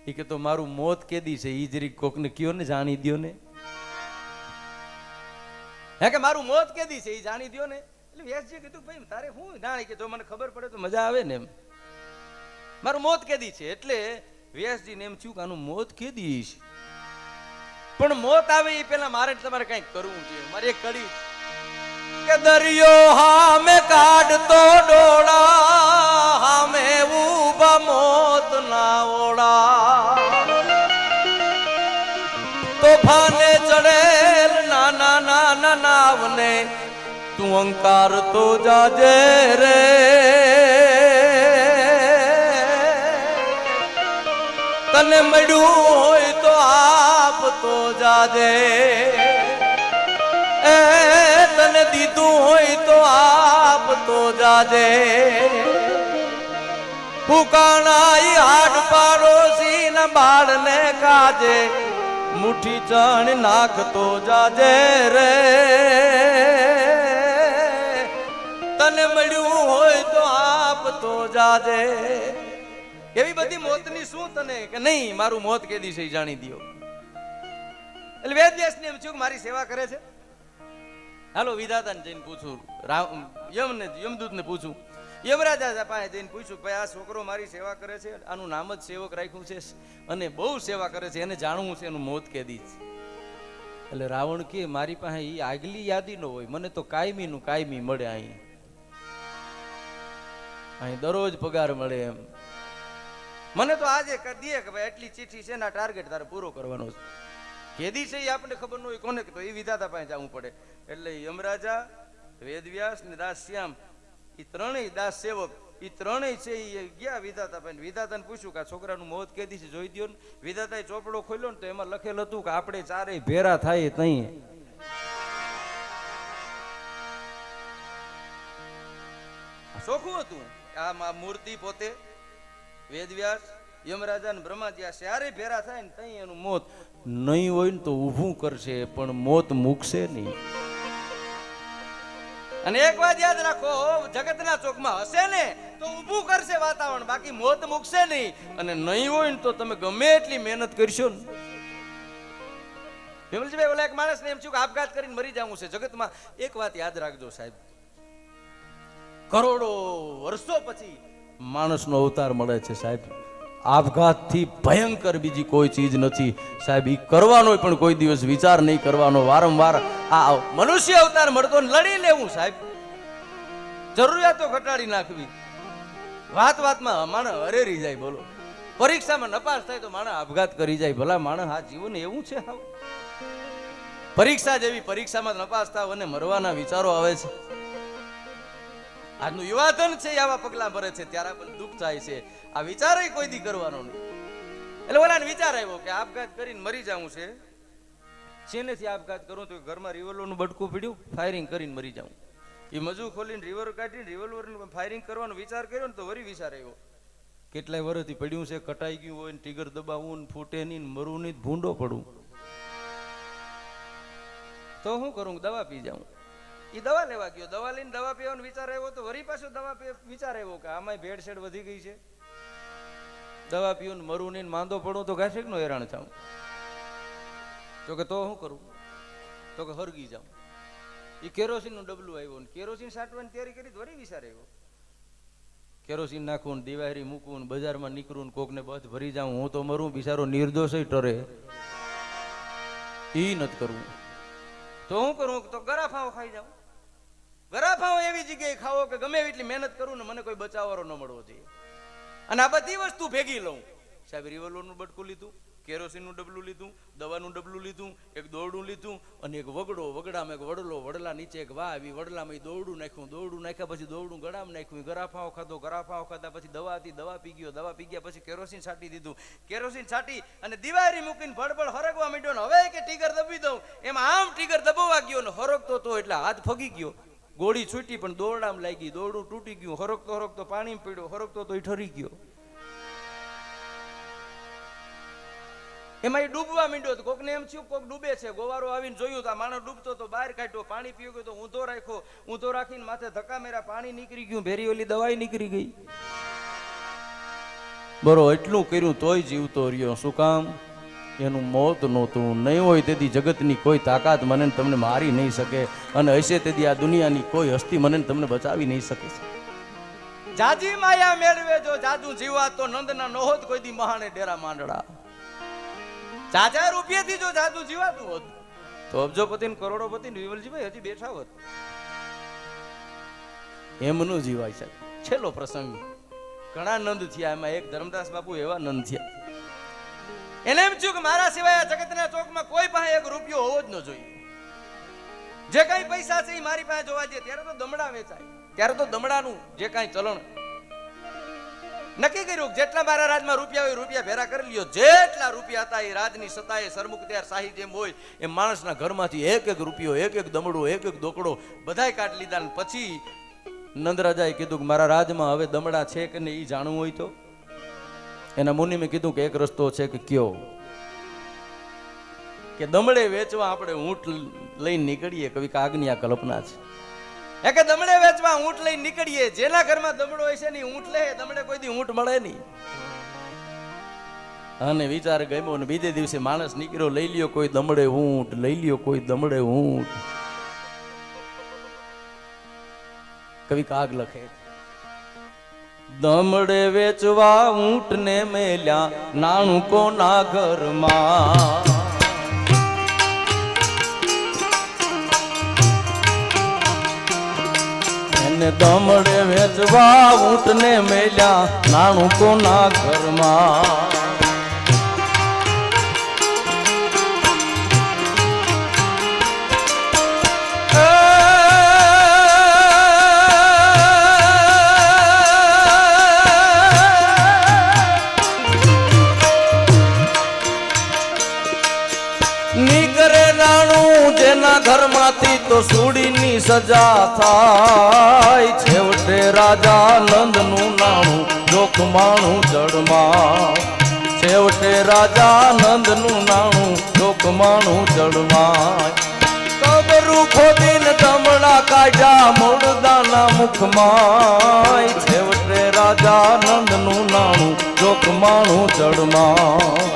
એ કે તો મારું મોત કેદી છે ઈ જરીક કોકને કયો ને, જાણી દ્યો ને. હે કે મારું મોત કેદી છે ઈ જાણી દ્યો ને. એટલે વ્યાસજીએ કીધું ભાઈ તારે હું જાણી, કે જો મને ખબર પડે તો મજા આવે ને એમ. મારું મોત કેદી છે. એટલે વ્યાસજીને એમ થયું કે આનું મોત કેદી છે. પણ મોત આવે એ પેલા મારે તમારે કઈક કરવું છે. મારે એક કડી કે દરિયો હામે કાઢતો ડોળા, હામે ઉભા મોત ના ઓળા, તોફાને ચડેલ નાના નાના નાવને તું અંકાર તો જાજે રે. તને મળ્યું હોય તો આપ તો જાજે, એ તને દીધું હોય તો આપ તો જાજે. ફૂકાણાઈ હાડ પાડોશી ના બાળ ને કાજે, મુઠ્ઠી ચણ નાખતો જાજે રે. તને મળ્યું હોય તો આપ તો જાજે. એવી બધી મોતની શું તને કે નહીં, મારું મોત કેદી છે જાણી દ્યો. એટલે વેદ વ્યાસને એમ થયું કે મારી સેવા કરે છે. હાલો વિધાતાને જઈને પૂછું, યમદૂતને પૂછું, યમરાજા પાસે જઈને પૂછ્યું ભાઈ આ છોકરો મારી સેવા કરે છે, આનું નામ જ સેવક રાખ્યું છે અને બહુ સેવા કરે છે, એને જાણવું છે એનું મોત કેદી છે. એટલે રાવણ કે મારી પાસે એ આગલી યાદી ન હોય, મને તો કાયમી નું કાયમી મળે. અહીં દરરોજ પગાર મળે એમ. મને તો આજે દે કે ભાઈ એટલી ચીઠી છે ને ટાર્ગેટ તારે પૂરો કરવાનો છે. કેદી છે એ આપણને ખબર ન હોય કોને, તો એ વિધાતા પાસે જવું પડે. એટલે યમરાજા, વેદવ્યાસ ને દાસ શ્યામ, એ ત્રણેય દાસ સેવક, એ ત્રણેય છે એ ગયા વિધાતા પાસે. વિધાતાને પૂછ્યું કે આ છોકરાનું મોત કેદી છે જોઈ દ્યો ને. વિધાતાએ ચોપડો ખોલ્યો ને તો એમાં લખેલ હતું કે આપણે ચારેય ભેરા થાય તઈ. ચોખ્ખું હતું. આ મૂર્તિ પોતે વેદવ્યાસ, યમરાજા ને બ્રહ્માજી આ ચારે ભેરા થાય ને તઈ એનું મોત નહીં હોય ને તો ઊભું કરશે પણ મોત મૂકશે નહીં. અને એક વાત યાદ રાખો, જગતના ચોકમાં હશે ને તો ઊભું કરશે વાતાવરણ, બાકી મોત મૂકશે નહીં. અને નહીં હોય ને તો તમે ગમે એટલી મહેનત કરશો ને. વિમલજીભાઈ ઓલા એક માણસને એમ થયું કે આપઘાત કરીને મરી જવું છે. જગતમાં એક વાત યાદ રાખજો સાહેબ, કરોડો વર્ષો પછી માણસનો અવતાર મળે છે સાહેબ. આપઘાતથી ભયંકર બીજી કોઈ ચીજ નથી સાહેબ. એ કરવાનો પણ કોઈ દિવસ વિચાર નહીં કરવાનો. વારંવાર આ મનુષ્ય અવતાર મળતો ને લડી લેવું સાહેબ, જરૂરિયાતો ઘટાડી નાખવી. વાત વાતમાં માણસ હરેરી જાય. બોલો, પરીક્ષામાં નપાસ થાય તો માણસ આપઘાત કરી જાય. ભલા માણસ આ જીવન એવું છે. હાવ પરીક્ષા જેવી, પરીક્ષામાં નપાસ થાવ અને મરવાના વિચારો આવે છે. આજનું યુવાધન છે આવા પગલા ભરે છે ત્યારે પણ દુઃખ થાય છે. આ વિચાર કોઈ દી કરવાનો નહીં. એટલે ઓલાને વિચાર આવ્યો કે આપઘાત કરીને મરી જવું છે. શેનેથી આપઘાત કરું તો ઘરમાં રિવોલ્વરનું બટકું પીડ્યું, ફાયરિંગ કરીને મરી જાઉં. એ મજુ ખોલીને રિવોલ્વર કાઢીને રિવોલ્વરનું ફાયરિંગ કરવાનો વિચાર કર્યો ને તો વળી વિચાર આવ્યો કેટલાય વર્ષથી પડ્યું છે, કટાઈ ગયું હોય ને ટીગર દબાવવું ને ફૂટે નહીં ને મરવું નહીં, ભૂંડો પડું તો શું કરું, દવા પી જાઉં. એ દવા લેવા ગયો, દવા લઈને દવા પીવાનો વિચાર આવ્યો તો વળી પાછો દવા વિચાર આવ્યો કે આમાં ભેળસેળ વધી ગઈ છે. દવા પીવું ને મરવું નહીં, માંદો પડું તો ઘાસેક નો હેરાન થાઉં. તો કે તો શું કરું, તો કે હરગી જાઉં. એ કેરોસીન નું ડબલું આવ્યું ને કેરોસીન સાટવાની તૈયારી કરી વળી વિચાર આવ્યો કેરોસીન નાખવું, દિવાળી મૂકવું, બજારમાં નીકળવું, કોકને બધ ભરી જાઉં, હું તો મરું, બિચારો નિર્દોષ ટરે, એ નથી કરવું. તો હું કરું, તો ગરાફાઓ ખાઈ જાઉં. ગરાફાઓ એવી જગ્યાએ ખાવો કે ગમે એટલી મહેનત કરું ને મને કોઈ બચાવવાળો ન મળવો જોઈએ. અને આ બધી વસ્તુ ભેગી લઉં. સાહેબ રિવોલ્વરનું બટકું લીધું, કેરોસીનનું ડબલું લીધું, દવાનું ડબલું લીધું, એક દોરડું લીધું અને એક વગડો, વગડામાં એક વડલો, વડલા નીચે એક વાવી, વડલામાં દોરડું નાખ્યું, દોરડું નાખ્યા પછી દોરડું ગળામાં નાખ્યું, ગરાફાઓ ખાધો, ગરાફાઓ ખાધા પછી દવા હતી, દવા પી ગયો, દવા પી ગયા પછી કેરોસીન છાંટી દીધું, કેરોસીન છાંટી અને દિવાળી મૂકીને ભડભડ હરગવા માંડ્યો ને હવે કે ટીગર દબી દઉં, એમાં આમ ટીગર દબાવવા ગયો ને હરગતો તો એટલે હાથ ફગી ગયો, ગોળી છૂટી પણ દોરડામાં લાગી, દોરડું તૂટી ગયું, હરગતો પાણી પીડ્યો, હરગતો તો ઠરી ગયો. એમાં એ ડૂબવા માંડ્યો હતો, કોકને એમ થયું કોક ડૂબે છે, ગોવારો આવીને જોયું તો આ માણસ ડૂબતો તો બહાર કાઢ્યો, પાણી પીવું ગયો તો ઊંધો રાખ્યો, ઊંધો રાખીને માથે ધક્કા મેરા પાણી નીકળી ગયું, ભેરી ઓલી દવાઈ નીકળી ગઈ. બરો એટલું કર્યું તોય જીવતો રહ્યો, શું કામ? એનું મોત નહોતું. નહીં હોય તેથી જગતની કોઈ તાકાત મને તમને મારી નહીં શકે, અને હશે તેથી આ દુનિયાની કોઈ હસ્તી મને તમને બચાવી નહીં શકે. જાજી માયા મેળવે જો જાજુ જીવા તો નંદના નહોત કોઈ દી મહાણે ડેરા માંડડા. ચાચા રૂપિયાથી જો જાદુ જીવાતું હોત તો અબજોપતિ ને કરોડોપતિ ને વિમલજીભાઈ હજી બેઠા હોત. એમનું જીવાય છે. છેલ્લો પ્રસંગ, ઘણા નંદ થયા, એમાં એક ધર્મદાસ બાપુ એવા નંદ થયા, એને એમ થયું કે મારા સિવાય આ જગતના ચોકમાં કોઈ પાસે એક રૂપિયો હોવો જ ન જોઈએ, જે કઈ પૈસા છે એ મારી પાસે જોવા જઈએ. ત્યારે તો દમડા વેચાય, ત્યારે તો દમડાનું જે કઈ ચલણ નક્કી કર્યું, જેટલા મારા રાજમાં રૂપિયા હોય રૂપિયા ભેરા કરી લ્યો. જેટલા રૂપિયા હતા એ રાજની સત્તાએ સરમુખ ત્યાર શાહી જેમ હોય એ માણસના ઘરમાંથી એક એક રૂપિયો, એક એક દમડો, એક એક દોકડો બધાય કાઢ લીધા. ને પછી નંદરાજાએ કીધું કે મારા રાજમાં હવે દમડા છે કે નહીં એ જાણવું હોય તો એના મુનિ મેં કીધું કે એક રસ્તો છે કે કયો, કે દમડે વેચવા આપણે ઊંટ લઈને નીકળીએ. કવિ કાગની આ કલ્પના છે કે દમડે વેચવા ઊંટ લઈને નીકળીએ. જેના ઘરમાં દમડો હોય છે ને ઊંટ લે, દમડે કોઈ દી ઊંટ મળે નહીં. અને વિચાર ગમ્યો ને બીજે દિવસે માણસ નીકળ્યો, લઈ લ્યો કોઈ દમડે ઊંટ, લઈ લ્યો કોઈ દમડે ઊંટ. કવિ કાગ લખે, દમડે વેચવા ઊંટ ને મેલ્યા નાણું કોના ઘરમાં, ને દમડે વેચવા ઊંટ ને મેલ્યા નાણું કોના ઘરમાં. નીકળે નાણું જેના ઘરમાંથી તો સુડીની સજા થાય. છેવટે રાજા નંદનું નાણું જોખમાણું જળમાં, છેવટે રાજા નંદનું નાણું જોખમાણું જળમાં. કબરું ખોદીને દમડા કાઢ્યા મુર્દાના મુખમાં, છેવટે રાજા નંદનું નાણું જોખમાણું જળમાં.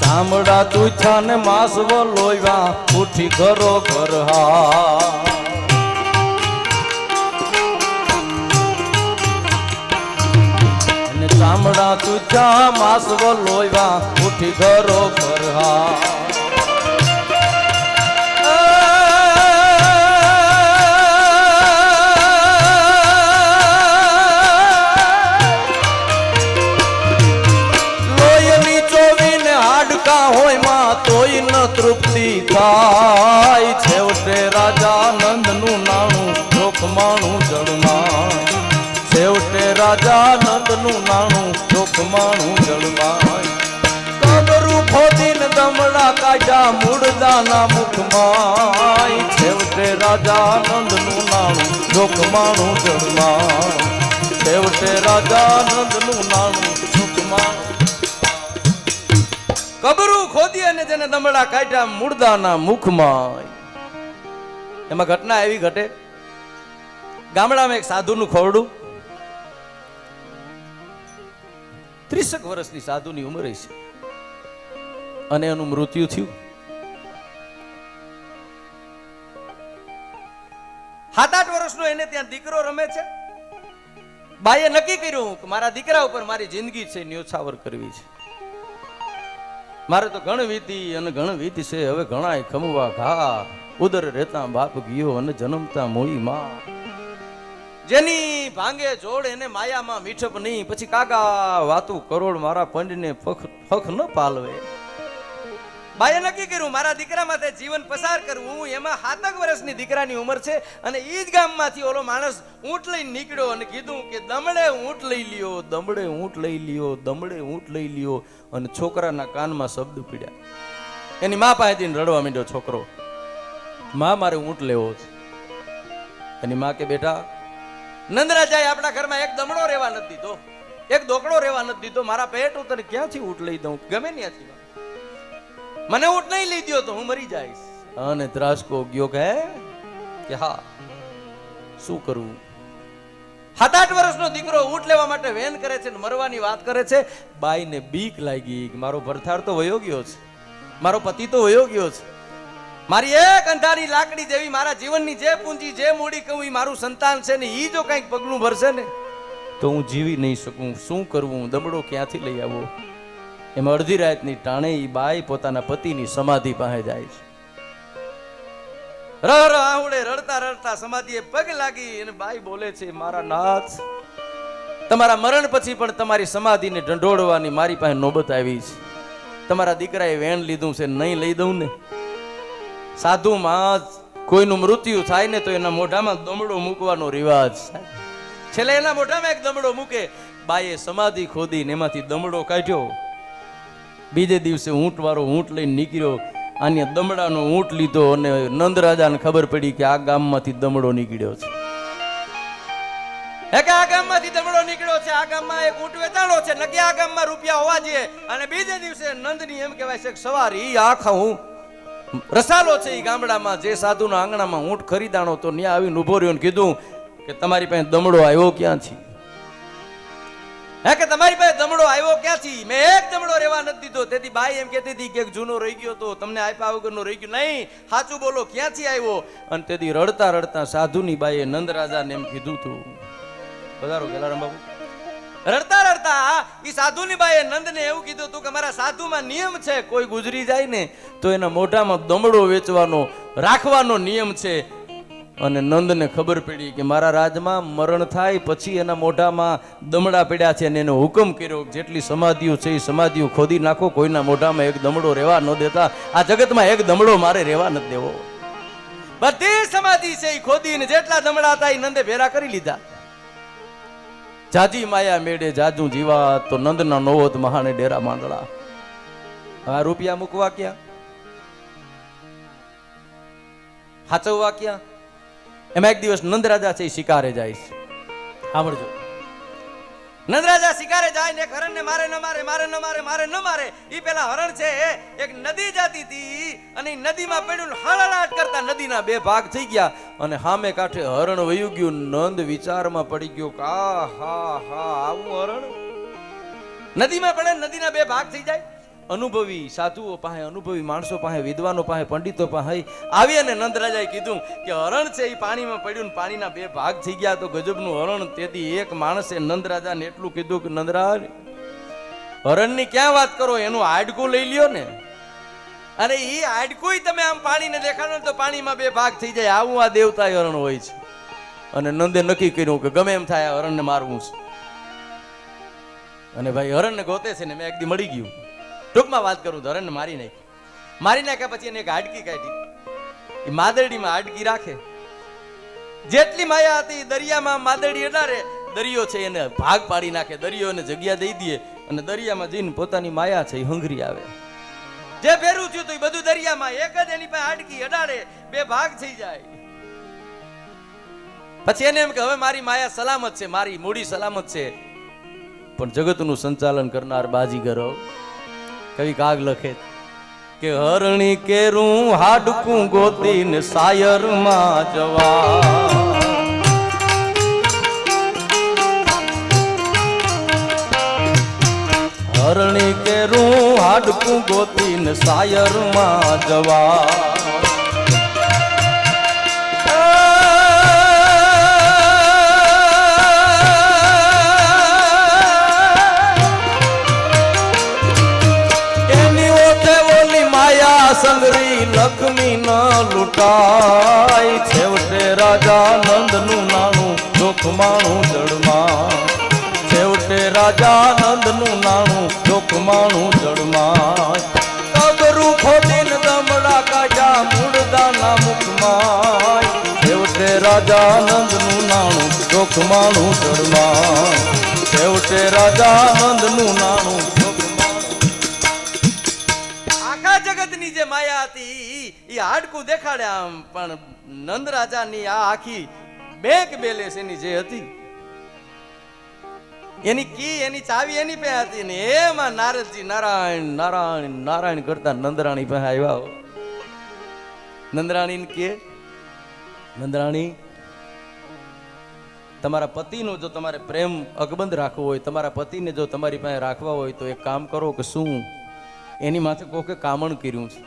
ચામડા તુછા ને માસવો લોયવા ઉઠી ઘરો ઘર હા. ચામડા તુછા માસવો લોયવા ઉઠી ઘરો ઘર હા. તોય ન તૃપ્તિ થાય. છેવટે રાજા નંદનું નાણું જોખમાણું જળમાં, છેવટે રાજા નંદનું નાણું જોખમાણું જળમાં. કબરું ખોદીને દમડા કાઢ્યા મુર્દાના મુખમાં, છેવટે રાજા નંદનું નાણું જોખમાણું જળમાં, છેવટે રાજા નંદનું નાણું જોખમાણું. કબરું ખોદી અને જેને દમડા કાઢ્યા મુર્દાના મુખમાં. એમાં ઘટના એવી ઘટે, ગામડામાં એક સાધુનું ખોરડું, 30 વર્ષની સાધુની ઉંમર છે. અને એનું મૃત્યુ થયું. 7-8 વર્ષનો એને ત્યાં દીકરો રમે છે. બાઈએ નક્કી કર્યું કે મારા દીકરા ઉપર મારી જિંદગી છે ન્યોછાવર કરવી છે. મારે તો ઘણ વીતી અને ઘણ વીતી છે, હવે ઘણાય ખમવા ઘા, ઉદર રહેતા બાપ ગયો અને જન્મતા મોઈ માં. જેની ભાંગે જોડ એને માયામાં મીઠપ નહીં, પછી કાકા વાતું કરોડ મારા પંડને ફખ ન પાલવે. બાએ નક્કી કર્યું મારા દીકરા માટે જીવન પસાર કરવું. એમાં 7 વર્ષની દીકરાની ઉંમર છે અને ઈ જ ગામમાંથી ઓલો માણસ ઊંટ લઈને નીકળ્યો અને કીધું કે દમડે ઊંટ લઈ લ્યો, દમડે ઊંટ લઈ લ્યો, દમડે ઊંટ લઈ લ્યો. અને છોકરાના કાનમાં શબ્દ પીડ્યા. એની મા પાસેથી રડવા માંડ્યો છોકરો, માં મારે ઊંટ લેવો છે. એની માં કે બેટા, નંદરાજાએ આપણા ઘરમાં એક દમડો રહેવા નથી દીધો, એક દોકડો રહેવા નથી દીધો. મારા પેટ ઉતર ક્યાંથી ઊંટ લઈ દઉં? ગમે ત્યાંથી મને ઊંટ નહીં લઈ દો તો હું મરી જઈશ. અને ત્રાસકો ગયો કે હા શું કરવું? 7-8 વર્ષનો દીકરો ઊંટ લેવા માટે વેન કરે છે, મરવાની વાત કરે છે. બાઈને બીક લાગી કે મારો ભરથાર તો વયો ગયો છે, મારો પતિ તો વયો ગયો છે, મારી એક અંધારી લાકડી જેવી મારા જીવનની જે પૂંજી જે મૂડી કહું એ મારું સંતાન છે ને, ઈ જો કંઈક પગલું ભરશે ને તો હું જીવી નહીં શકું. શું કરવું? દમડો ક્યાંથી લઈ આવો? એમાં અડધી રાતની ટાણે ઈ બાઈ પોતાના પતિની સમાધિ પાસે જાય છે. રહ આહુડે રડતા રડતા સમાધિએ પગ લાગી અને બાઈ બોલે છે, મારા નાથ, તમારા મરણ પછી પણ તમારી સમાધિને ઢંઢોળવાની મારી પાસે નોબત આવી છે. તમારા દીકરાએ વેણ લીધું છે, નહીં લઈ દઉં ને? સાધુમાં કોઈનું મૃત્યુ થાય ને તો એના મોઢામાં દમડો મૂકવાનો રિવાજ. છેલ્લે એના મોઢામાં એક દમડો મૂકે. બાઈએ સમાધિ ખોદી ને એમાંથી દમડો કાઢ્યો. બીજે દિવસે ઊંટ વાળો ઊંટ લઈને નીકળ્યો. આને દમડાનો ઊંટ લીધો અને નંદરાજાને ખબર પડી કે આ ગામમાંથી દમડો નીકળ્યો છે. આ ગામમાંથી દમડો નીકળ્યો છે, આ ગામમાં એક ઊંટ વેચાણો છે, નકે આ ગામમાં રૂપિયા હોવા જોઈએ. અને બીજે દિવસે નંદની એમ કહેવાય છે કે સવારી આખા હું રસાલો છે એ ગામડામાં જે સાધુના આંગણામાં ઊંટ ખરીદાણો તો ત્યાં આવીને ઉભો રહ્યો ને કીધું કે તમારી પાસે દમડો આવ્યો ક્યાંથી? કે તમારી પાસે દમડો આવ્યો ક્યાંથી? મેં એક દમડો રહેવા નથી દીધો. તેથી બાઈ એમ કહેતી હતી કે જૂનો રહી ગયો તો તમને આપ્યા વગરનો રહી ગયો. નહીં, સાચું બોલો, ક્યાંથી આવ્યો? અને તેથી રડતા રડતા સાધુની બાઈએ નંદરાજાને એમ કીધું તું. પધારો ગેલારામ બાબુ. રડતા રડતા ઈ સાધુની બાઈએ નંદને એવું કીધું તું કે મારા સાધુમાં નિયમ છે, કોઈ ગુજરી જાય ને તો એના મોઢામાં દમડો વેચવાનો રાખવાનો નિયમ છે. અને નંદને ખબર પડી કે મારા રાજમાં મરણ થાય પછી એના મોઢામાં દમડા પડ્યા છે અને એનો હુકમ કર્યો જેટલી સમાધિઓ છે એ સમાધિઓ ખોદી નાખો, કોઈના મોઢામાં એક દમડો રહેવા ન દેતા. આ જગતમાં એક દમડો મારે રહેવા ન દેવો. બધી સમાધિ છે એ ખોદીને જેટલા દમડા હતા એ નંદે ભેરા કરી લીધા. જાજી માયા મેળે જાજુ જીવા તો નંદના નોવત મહાને ડેરા માંડળા. આ રૂપિયા મૂકવા ક્યાં? હાચવવા ક્યાં? એમાં એક દિવસ નંદરાજા છે શિકારે જાય છે. સાંભળજો, નંદરાજા શિકારે જાય ને હરણ ને મારે ન મારે, મારે ન મારે, મારે ન મારે. ઈ પેલા હરણ છે એક નદી જાતી હતી અને નદીમાં પડ્યું, હળહળાટ કરતા નદીના 2 ભાગ થઈ ગયા અને સામે કાંઠે હરણ વયું ગયું. નંદ વિચારમાં પડી ગયો કે આ હા હા આવું હરણ નદીમાં પડે, નદીના 2 ભાગ થઈ જાય. અનુભવી સાધુઓ પાસે, અનુભવી માણસો પાસે, વિદ્વાનો પાસે, પંડિતો પાસે આવી અને નંદરાજાએ કીધું કે હરણ છે એ પાણીમાં પડ્યું ને પાણીના 2 ભાગ થઈ ગયા તો ગજબનું હરણ. તેથી એક માણસે નંદરાજાને એટલું કીધું કે નંદરાજ, હરણની ક્યાં વાત કરો, એનું હાડકું લઈ લ્યો ને. અરે એ હાડકું તમે આમ પાણીને દેખાડો તો પાણીમાં 2 ભાગ થઈ જાય. આવું આ દેવતા હરણ હોય છે. અને નંદે નક્કી કર્યું કે ગમે એમ થાય હરણને મારવું છે. અને ભાઈ હરણને ગોતે છે ને મેં એક દી મળી ગયું. ટૂંકમાં વાત કરું તો હરણને મારી નાખ્યા પછી એને એક હાડકી કાઢી. એ માદરડીમાં હાડકી રાખે. જેટલી માયા હતી દરિયામાં માદરડી અડાડે, દરિયો છે એને ભાગ પાડી નાખે, દરિયો એને જગ્યા દઈ દે અને દરિયામાં જઈને પોતાની માયા છે એ હંગરી આવે. જે ભેરું થયું તો એ બધું દરિયામાં, એક જ એની પાસે હાડકી અડાડે, 2 ભાગ થઈ જાય. પછી એને એમ કે હવે મારી માયા સલામત છે, મારી મૂડી સલામત છે. પણ જગતનું સંચાલન કરનાર બાજીગરો કવિ કાગ લખે કે હરણી કેરું હાડકું ગોતીને સાયરમાં જવા. હરણી કેરું હાડકું ગોતીને સાયરમાં જવા સંગરી લક્ષ્મી ન લૂંટાય છેવટે રાજા નંદ નું નાણું જોખમાણું જળમાં છેવટે રાજા નંદ નું નાણું જોખમાણું જળમાં કબરું ખોદીને દમડા કાઢ્યા મૂળદાના મુખમાં છેવટે રાજા નંદ નું નાણું જોખમાણું જળમાં છેવટે રાજા નંદ નું નાણું જગતની જે માયા હતી એ હાડકું દેખાડ્યા આમ પણ નંદ રાજાની આ આખી બેંક બેલેન્સ એની જે હતી એની કી એની ચાવી એની પાસે હતી ને એમાં નારદજી નારાયણ નારાયણ નારાયણ કરતા નંદરાણી પાસે આવ્યા નંદરાણી કે નંદરાણી તમારા પતિનો જો તમારે પ્રેમ અકબંધ રાખવો હોય તમારા પતિને જો તમારી પાસે રાખવા હોય તો એક કામ કરો કે શું એની માથે કોકે કામણ કર્યું છે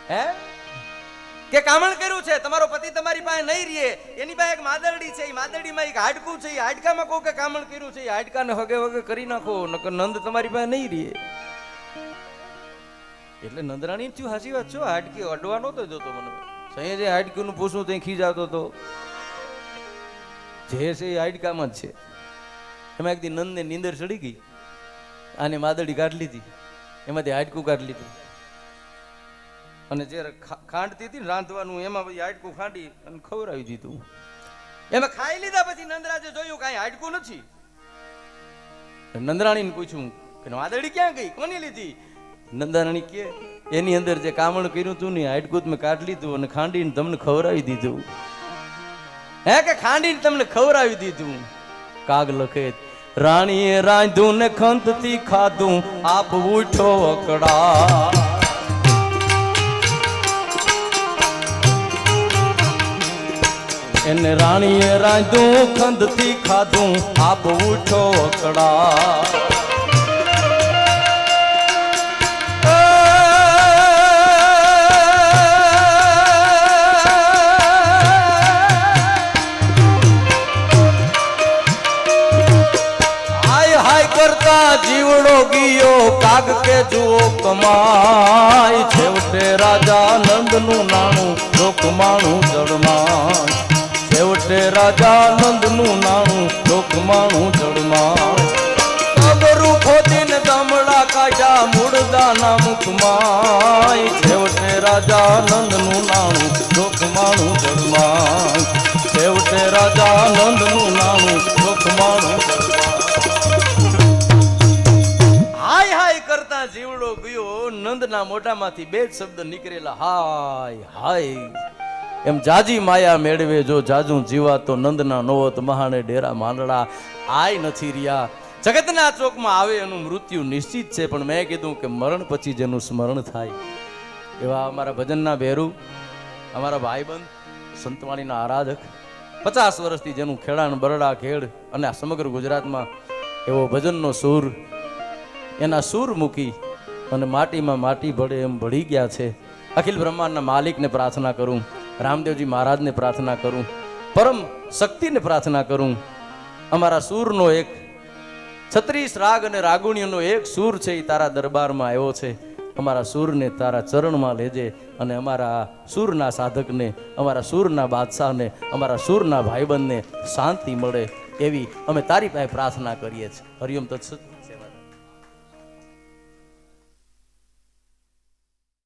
હે કે કામણ કર્યું છે તમારો પતિ તમારી પાસે નહીં રહે એની પાસે એક માદરડી છે એ માદરડીમાં એક હાડકું છે એ હાડકામાં કોકે કામણ કર્યું છે એ હાડકાને હગે વગે કરી નાખો નકર નંદ તમારી પાસે નહીં રહે એટલે નંદરાણી થયું હાચી વાત છો હાડકી અડવા નહોતો જોતો મને સહી જે હાડકીનું પૂછું ત્યાં ખીજાતો હતો જે છે એ હાડકામાં જ છે એમાં એક દી નંદને નીંદર ચડી ગઈ આને માદડી કાઢી લીધી એમાંથી હાડકું કાઢી લીધું અને જે ખાંડતી હતી ને રાંધવાનું એમાં પછી હાડકું ખાંડી અને ખવડાવી દીધું એમાં ખાઈ લીધા પછી નંદરાજે જોયું કાંઈ હાડકું નથી નંદરાણીને પૂછ્યું કે માદડી ક્યાં ગઈ કોની લીધી નંદરાણી કે એની અંદર જે કામણ કર્યું હતું ને હાડકું મેં કાઢી લીધું અને ખાંડીને તમને ખવડાવી દીધું હે કે ખાંડીને તમને ખવડાવી દીધું કાગ લખે રાણીએ રાંધું ને ખંતથી ખાધું આપ ઉઠો અકડા એને રાણીએ રાંધું ખંતથી ખાધું આપ ઉઠો અકડા જીવડો ગયો કાગ કે જુઓ કમાય છેવટે રાજા નંદ નું નાણું જોખમાણું જળમાં છેવટે રાજા નંદ નું નાણું જોખમાણું જળમાં કબરું ખોદીને દમડા કાઢ્યા મૂળદાના મુખમાં છેવટે રાજા નંદ નું નાણું જોખમાણું જળમાં છેવટે રાજા નંદ નું નાણું જોખમાણું કરતા જીવડો ગયો નંદના મોઢામાંથી બે જ શબ્દ નીકળેલા હાય હાય એમ જાજી માયા મેળવે જો જાજુ જીવા તો નંદના નોવત મહાને ડેરા માંડળા આય નથી રહ્યા જગતના ચોકમાં આવે એનું મૃત્યુ નિશ્ચિત છે પણ મેં કીધું કે મરણ પછી જેનું સ્મરણ થાય એવા અમારા ભજનના ભેરુ અમારા ભાઈબંધ સંતવાણીના આરાધક 50 વર્ષથી જેનું ખેડાણ બરડા ખેડ અને આ સમગ્ર ગુજરાતમાં એવો ભજનનો સૂર એના સૂર મૂકી અને માટીમાં માટી ભળે એમ ભળી ગયા છે અખિલ બ્રહ્માંડના માલિકને પ્રાર્થના કરું રામદેવજી મહારાજને પ્રાર્થના કરું પરમ શક્તિને પ્રાર્થના કરું અમારા સૂરનો એક 36 રાગ અને રાગુણીઓનો એક સૂર છે એ તારા દરબારમાં આવ્યો છે અમારા સૂરને તારા ચરણમાં લેજે અને અમારા સૂરના સાધકને અમારા સૂરના બાદશાહને અમારા સૂરના ભાઈબંધને શાંતિ મળે એવી અમે તારી પાસે પ્રાર્થના કરીએ છીએ હરિઓમ તત્સત